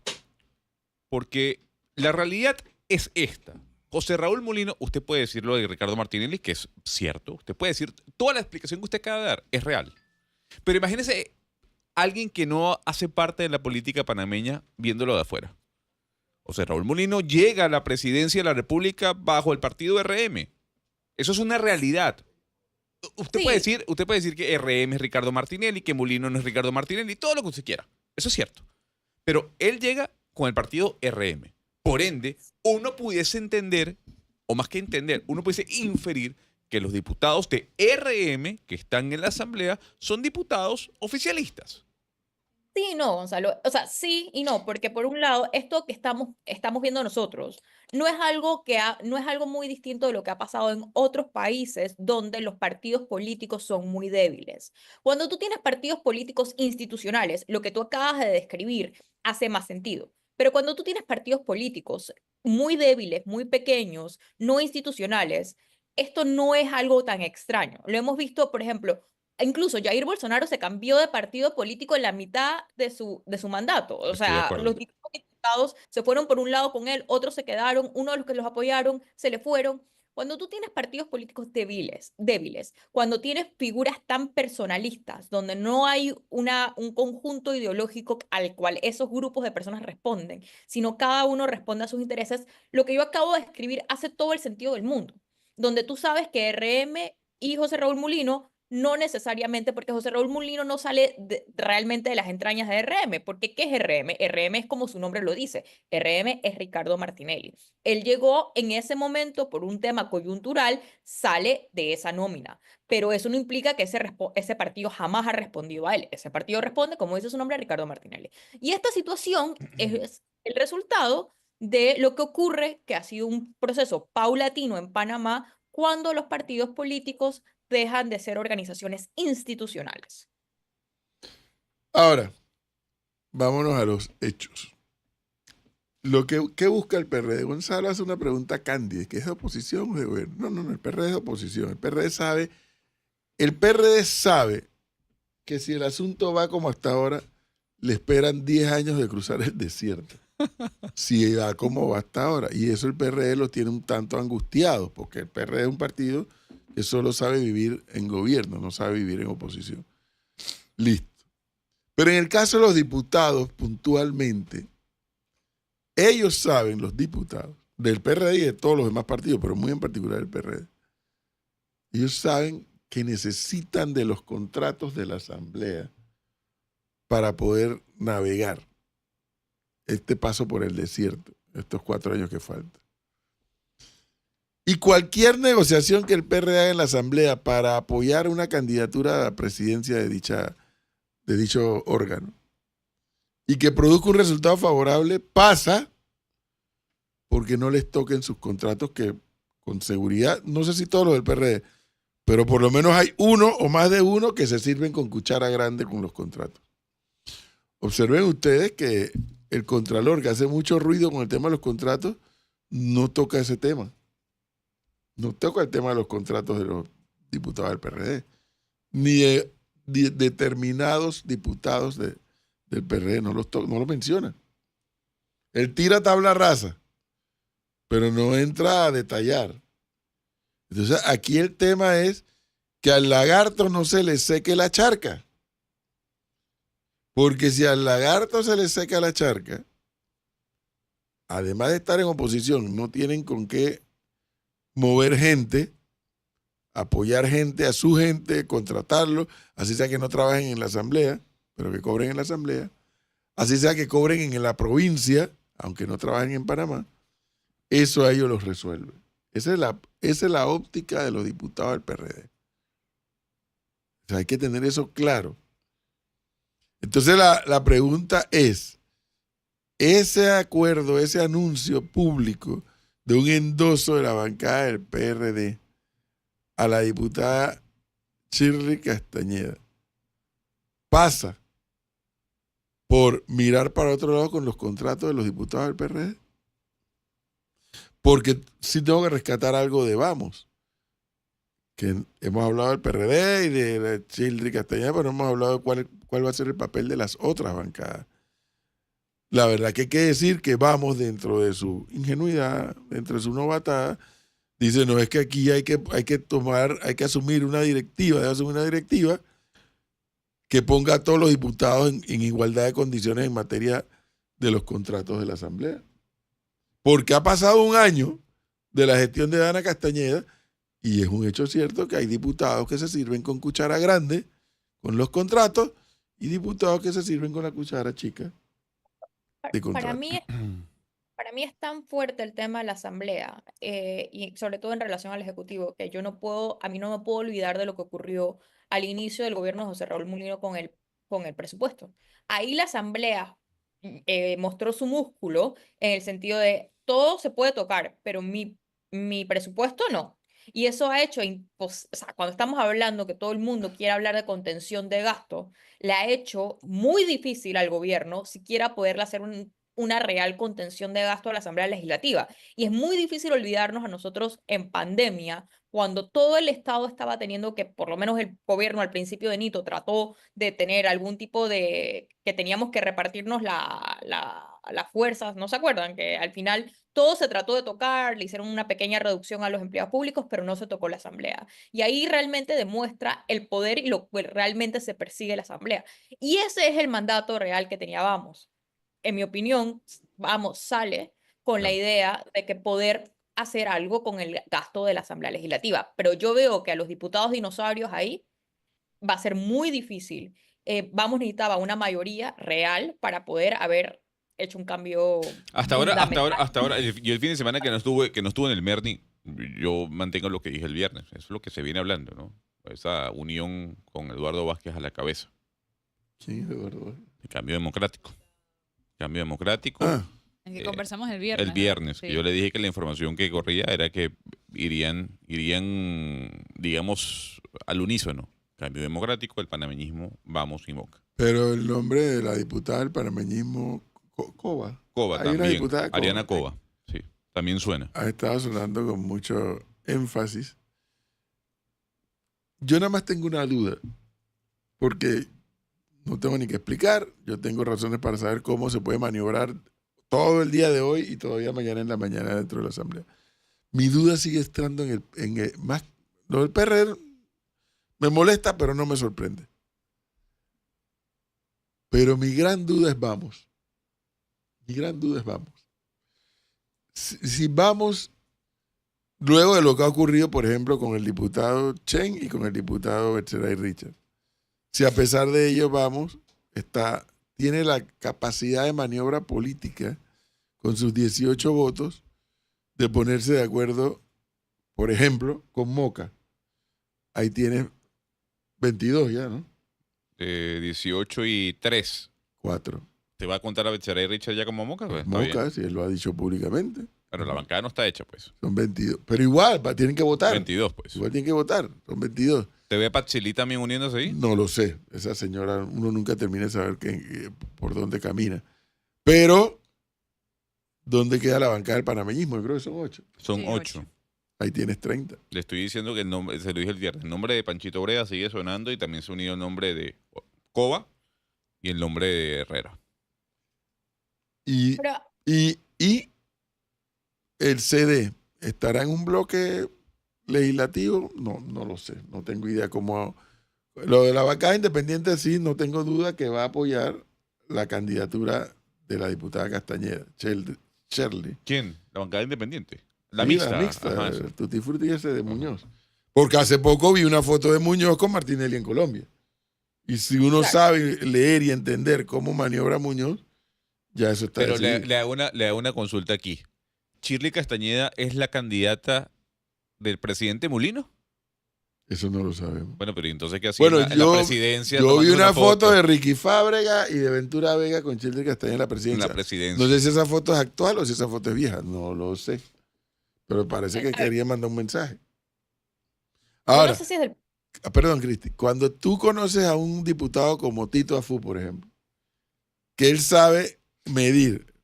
[SPEAKER 1] Porque la realidad es esta. José Raúl Mulino, usted puede decir lo de Ricardo Martinelli, que es cierto. Usted puede decir, toda la explicación que usted acaba de dar es real. Pero imagínese alguien que no hace parte de la política panameña viéndolo de afuera. José Raúl Mulino llega a la presidencia de la República bajo el partido RM. Eso es una realidad. Usted puede
[SPEAKER 5] Sí,
[SPEAKER 1] decir que RM es Ricardo Martinelli, que Mulino no es Ricardo Martinelli, todo lo que usted quiera. Eso es cierto. Pero él llega con el partido RM. Por ende, uno pudiese entender, o más que entender, uno pudiese inferir que los diputados de RM que están en la Asamblea son diputados oficialistas.
[SPEAKER 5] sí y no, Gonzalo. O sea, sí y no, porque por un lado, esto que estamos viendo nosotros no es algo no es algo muy distinto de lo que ha pasado en otros países donde los partidos políticos son muy débiles. Cuando tú tienes partidos políticos institucionales, lo que tú acabas de describir hace más sentido. Pero cuando tú tienes partidos políticos muy débiles, muy pequeños, no institucionales, esto no es algo tan extraño. Lo hemos visto, por ejemplo, incluso Jair Bolsonaro se cambió de partido político en la mitad de su mandato. O
[SPEAKER 1] Estoy de
[SPEAKER 5] sea,
[SPEAKER 1] acuerdo.
[SPEAKER 5] los diputados se fueron por un lado con él, otros se quedaron, uno de los que los apoyaron se le fueron. Cuando tú tienes partidos políticos débiles, cuando tienes figuras tan personalistas, donde no hay un conjunto ideológico al cual esos grupos de personas responden, sino cada uno responde a sus intereses, lo que yo acabo de escribir hace todo el sentido del mundo. Donde tú sabes que RM y José Raúl Mulino no necesariamente, porque José Raúl Mulino no sale realmente de las entrañas de RM, porque ¿qué es RM? RM es como su nombre lo dice, RM es Ricardo Martinelli. Él llegó en ese momento por un tema coyuntural, sale de esa nómina, pero eso no implica que ese partido jamás ha respondido a él. Ese partido responde, como dice su nombre, a Ricardo Martinelli. Y esta situación es el resultado de lo que ocurre, que ha sido un proceso paulatino en Panamá, cuando los partidos políticos dejan de ser organizaciones institucionales.
[SPEAKER 2] Ahora, vámonos a los hechos. ¿Qué busca el PRD? Gonzalo hace una pregunta cándida, ¿que es de oposición o de gobierno? No, el PRD es de oposición. El PRD sabe que si el asunto va como hasta ahora, le esperan 10 años de cruzar el desierto. Si va como va hasta ahora. Y eso el PRD lo tiene un tanto angustiado, porque el PRD es un partido que solo sabe vivir en gobierno, no sabe vivir en oposición. Listo. Pero en el caso de los diputados, puntualmente, ellos saben, los diputados, del PRD y de todos los demás partidos, pero muy en particular del PRD, ellos saben que necesitan de los contratos de la Asamblea para poder navegar este paso por el desierto, estos 4 años que faltan. Y cualquier negociación que el PRD haga en la Asamblea para apoyar una candidatura a la presidencia de dicho órgano y que produzca un resultado favorable pasa porque no les toquen sus contratos, que con seguridad, no sé si todos los del PRD, pero por lo menos hay uno o más de uno que se sirven con cuchara grande con los contratos. Observen ustedes que el Contralor, que hace mucho ruido con el tema de los contratos, no toca ese tema. No toca el tema de los contratos de los diputados del PRD, ni de determinados diputados del PRD, no lo menciona. Él tira tabla rasa, pero no entra a detallar. Entonces, aquí el tema es que al lagarto no se le seque la charca. Porque si al lagarto se le seca la charca, además de estar en oposición, no tienen con qué mover gente, apoyar gente, a su gente, contratarlo, así sea que no trabajen en la Asamblea, pero que cobren en la Asamblea, así sea que cobren en la provincia, aunque no trabajen en Panamá, eso a ellos los resuelve. Esa es la óptica de los diputados del PRD. O sea, hay que tener eso claro. Entonces la pregunta es, ese acuerdo, ese anuncio público de un endoso de la bancada del PRD a la diputada Shirley Castañeda, pasa por mirar para otro lado con los contratos de los diputados del PRD. Porque sí tengo que rescatar algo de Vamos, que hemos hablado del PRD y de Shirley Castañeda, pero no hemos hablado de cuál va a ser el papel de las otras bancadas. La verdad que hay que decir que Vamos, dentro de su ingenuidad, dentro de su novatada, dice, no, es que aquí hay que asumir una directiva, que ponga a todos los diputados en igualdad de condiciones en materia de los contratos de la Asamblea. porque ha pasado un año de la gestión de Ana Castañeda y es un hecho cierto que hay diputados que se sirven con cuchara grande con los contratos y diputados que se sirven con la cuchara chica de
[SPEAKER 5] Para
[SPEAKER 2] contratos.
[SPEAKER 5] mí, para mí es tan fuerte el tema de la asamblea y sobre todo en relación al Ejecutivo que a mí no me puedo olvidar de lo que ocurrió al inicio del gobierno de José Raúl Mulino con el presupuesto. Ahí la asamblea mostró su músculo en el sentido de todo se puede tocar, pero mi presupuesto no. Y eso ha hecho, o sea, cuando estamos hablando que todo el mundo quiere hablar de contención de gasto, le ha hecho muy difícil al gobierno siquiera poderle hacer una real contención de gasto a la Asamblea Legislativa. Y es muy difícil olvidarnos a nosotros en pandemia, cuando todo el Estado estaba teniendo que, por lo menos el gobierno al principio de Nito trató de tener algún tipo de, que teníamos que repartirnos las fuerzas, ¿no se acuerdan? Que al final todo se trató de tocar, le hicieron una pequeña reducción a los empleados públicos, pero no se tocó la Asamblea. Y ahí realmente demuestra el poder y lo que realmente se persigue la Asamblea. Y ese es el mandato real que tenía Vamos. En mi opinión, Vamos sale con la idea de que poder hacer algo con el gasto de la Asamblea Legislativa. Pero yo veo que a los diputados dinosaurios ahí va a ser muy difícil. Vamos necesitaba una mayoría real para poder haber hecho un cambio
[SPEAKER 1] Hasta ahora, y el fin de semana que no estuvo en el Merni, yo mantengo lo que dije el viernes. Eso es lo que se viene hablando, ¿no? Esa unión con Eduardo Vázquez a la cabeza.
[SPEAKER 2] Sí, de verdad.
[SPEAKER 1] El cambio democrático. Cambio democrático.
[SPEAKER 3] En que conversamos el viernes.
[SPEAKER 1] El viernes.
[SPEAKER 3] Sí.
[SPEAKER 1] Yo le dije que la información que corría era que irían, digamos, al unísono. Cambio democrático, el panameñismo, Vamos y Moca.
[SPEAKER 2] Pero el nombre de la diputada del panameñismo, Cova.
[SPEAKER 1] Cova
[SPEAKER 2] Hay una
[SPEAKER 1] también.
[SPEAKER 2] diputada Cova.
[SPEAKER 1] Ariana Cova. Sí, también suena.
[SPEAKER 2] Ha estado sonando con mucho énfasis. Yo nada más tengo una duda, porque no tengo ni que explicar. Yo tengo razones para saber cómo se puede maniobrar todo el día de hoy y todavía mañana en la mañana dentro de la Asamblea. Mi duda sigue estando en el más. Lo del PRD me molesta, pero no me sorprende. Pero mi gran duda es Vamos. Mi gran duda es Vamos. Si Vamos, luego de lo que ha ocurrido, por ejemplo, con el diputado Chen y con el diputado Betzeray Richard, si a pesar de ello Vamos tiene la capacidad de maniobra política con sus 18 votos de ponerse de acuerdo, por ejemplo, con Moca. Ahí tiene 22 ya, ¿no?
[SPEAKER 1] 18 y 3.
[SPEAKER 2] 4.
[SPEAKER 1] ¿Te va a contar a Betzeray Richard ya como Moca? Pues, está bien.
[SPEAKER 2] Moca, si él lo ha dicho públicamente.
[SPEAKER 1] Pero la bancada no está hecha, pues.
[SPEAKER 2] Son 22. Pero igual, tienen que votar.
[SPEAKER 1] 22, pues.
[SPEAKER 2] Igual tienen que votar. Son 22.
[SPEAKER 1] ¿Te ve Patsili también uniéndose ahí?
[SPEAKER 2] No lo sé. Esa señora, uno nunca termina de saber por dónde camina. Pero, ¿dónde queda la bancada del panameñismo? Yo creo que son 8.
[SPEAKER 1] Son
[SPEAKER 3] Sí,
[SPEAKER 1] 8.
[SPEAKER 3] 8.
[SPEAKER 2] Ahí tienes 30.
[SPEAKER 1] Le estoy diciendo que el nombre, se lo dije el viernes, el nombre de Panchito Brea sigue sonando y también se ha unido el nombre de Cova y el nombre de Herrera.
[SPEAKER 2] Y
[SPEAKER 5] Pero
[SPEAKER 2] el CD estará en un bloque legislativo. No lo sé. No tengo idea cómo. Lo de la bancada independiente sí, no tengo duda que va a apoyar la candidatura de la diputada Castañeda, Shirley.
[SPEAKER 1] ¿Quién? La bancada independiente. La
[SPEAKER 2] Sí,
[SPEAKER 1] mixta.
[SPEAKER 2] La mixta,
[SPEAKER 1] Ajá,
[SPEAKER 2] el Tutti Frutti ese de Muñoz. Porque hace poco vi una foto de Muñoz con Martinelli en Colombia. Y si uno
[SPEAKER 5] Claro.
[SPEAKER 2] sabe leer y entender cómo maniobra Muñoz, ya eso está
[SPEAKER 1] Pero
[SPEAKER 2] decidido.
[SPEAKER 1] le hago una consulta aquí. ¿Shirley Castañeda es la candidata del presidente Mulino?
[SPEAKER 2] Eso no lo sabemos.
[SPEAKER 1] Bueno, pero entonces, ¿qué hacía
[SPEAKER 2] Bueno,
[SPEAKER 1] en la presidencia?
[SPEAKER 2] yo vi
[SPEAKER 1] tomándose
[SPEAKER 2] una foto de Ricky Fábrega y de Ventura Vega con Shirley Castañeda en la
[SPEAKER 1] en
[SPEAKER 2] presidencia.
[SPEAKER 1] la presidencia.
[SPEAKER 2] No sé si esa foto es actual o si esa foto es vieja. No lo sé. Pero parece que quería mandar un mensaje.
[SPEAKER 5] yo
[SPEAKER 2] Ahora,
[SPEAKER 5] no sé si es del
[SPEAKER 2] perdón, Cristi, cuando tú conoces a un diputado como Tito Afú, por ejemplo, que él sabe medir,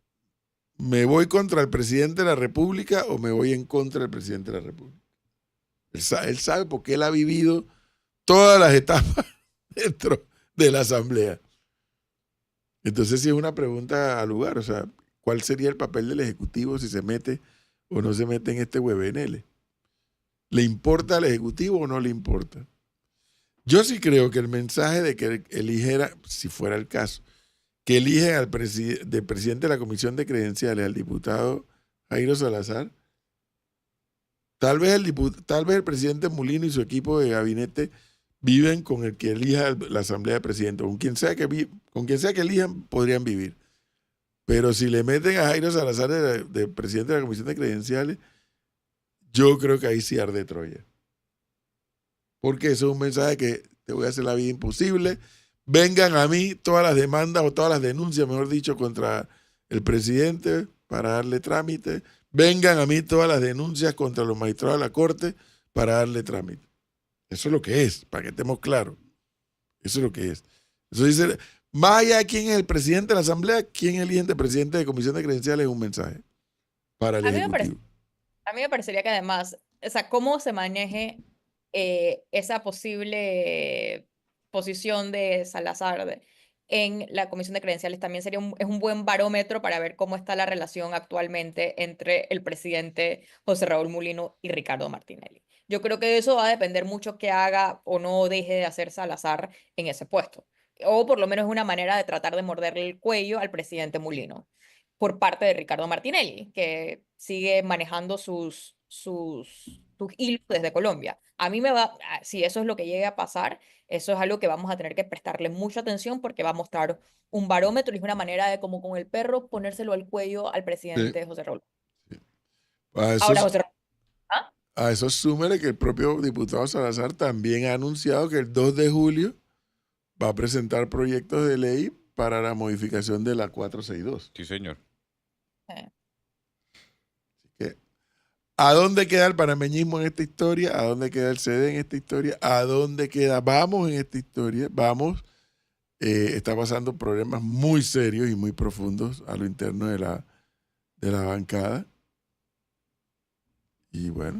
[SPEAKER 2] ¿me voy contra el presidente de la República o me voy en contra del presidente de la República? Él sabe porque él ha vivido todas las etapas dentro de la Asamblea. Entonces sí es una pregunta al lugar, o sea, ¿cuál sería el papel del Ejecutivo si se mete o no se mete en este huevenele? ¿Le importa al Ejecutivo o no le importa? Yo sí creo que el mensaje de que eligiera, si fuera el caso, que eligen del presidente de la Comisión de Credenciales, al diputado Jairo Salazar, tal vez el presidente Mulino y su equipo de gabinete viven con el que elija la asamblea de presidentes. Con quien sea que elijan, podrían vivir. Pero si le meten a Jairo Salazar de presidente de la Comisión de Credenciales, yo creo que ahí sí arde Troya. Porque eso es un mensaje que te voy a hacer la vida imposible. Vengan a mí todas las demandas o todas las denuncias, mejor dicho, contra el presidente para darle trámite. Vengan a mí todas las denuncias contra los magistrados de la Corte para darle trámite. Eso es lo que es, para que estemos claros. Eso es lo que es. Eso dice, más allá de quién es el presidente de la Asamblea, quién elige de presidente de Comisión de Credenciales es un mensaje para el Ejecutivo.
[SPEAKER 5] A mí me parecería que además, o sea, cómo se maneje esa posible posición de Salazar en la Comisión de Credenciales también es un buen barómetro para ver cómo está la relación actualmente entre el presidente José Raúl Mulino y Ricardo Martinelli. Yo creo que eso va a depender mucho que haga o no deje de hacer Salazar en ese puesto. O por lo menos es una manera de tratar de morderle el cuello al presidente Mulino por parte de Ricardo Martinelli, que sigue manejando sus hilos desde Colombia. A mí si eso es lo que llegue a pasar, eso es algo que vamos a tener que prestarle mucha atención porque va a mostrar un barómetro y es una manera de, como con el perro, ponérselo al cuello al presidente José Raúl.
[SPEAKER 2] Sí. A eso,
[SPEAKER 5] Ahora, José Raúl.
[SPEAKER 2] a eso súmele que el propio diputado Salazar también ha anunciado que el 2 de julio va a presentar proyectos de ley para la modificación de la 462.
[SPEAKER 1] Sí, señor.
[SPEAKER 2] ¿A dónde queda el panameñismo en esta historia? ¿A dónde queda el CD en esta historia? ¿A dónde queda Vamos en esta historia? Vamos está pasando problemas muy serios y muy profundos a lo interno de la bancada. Y bueno.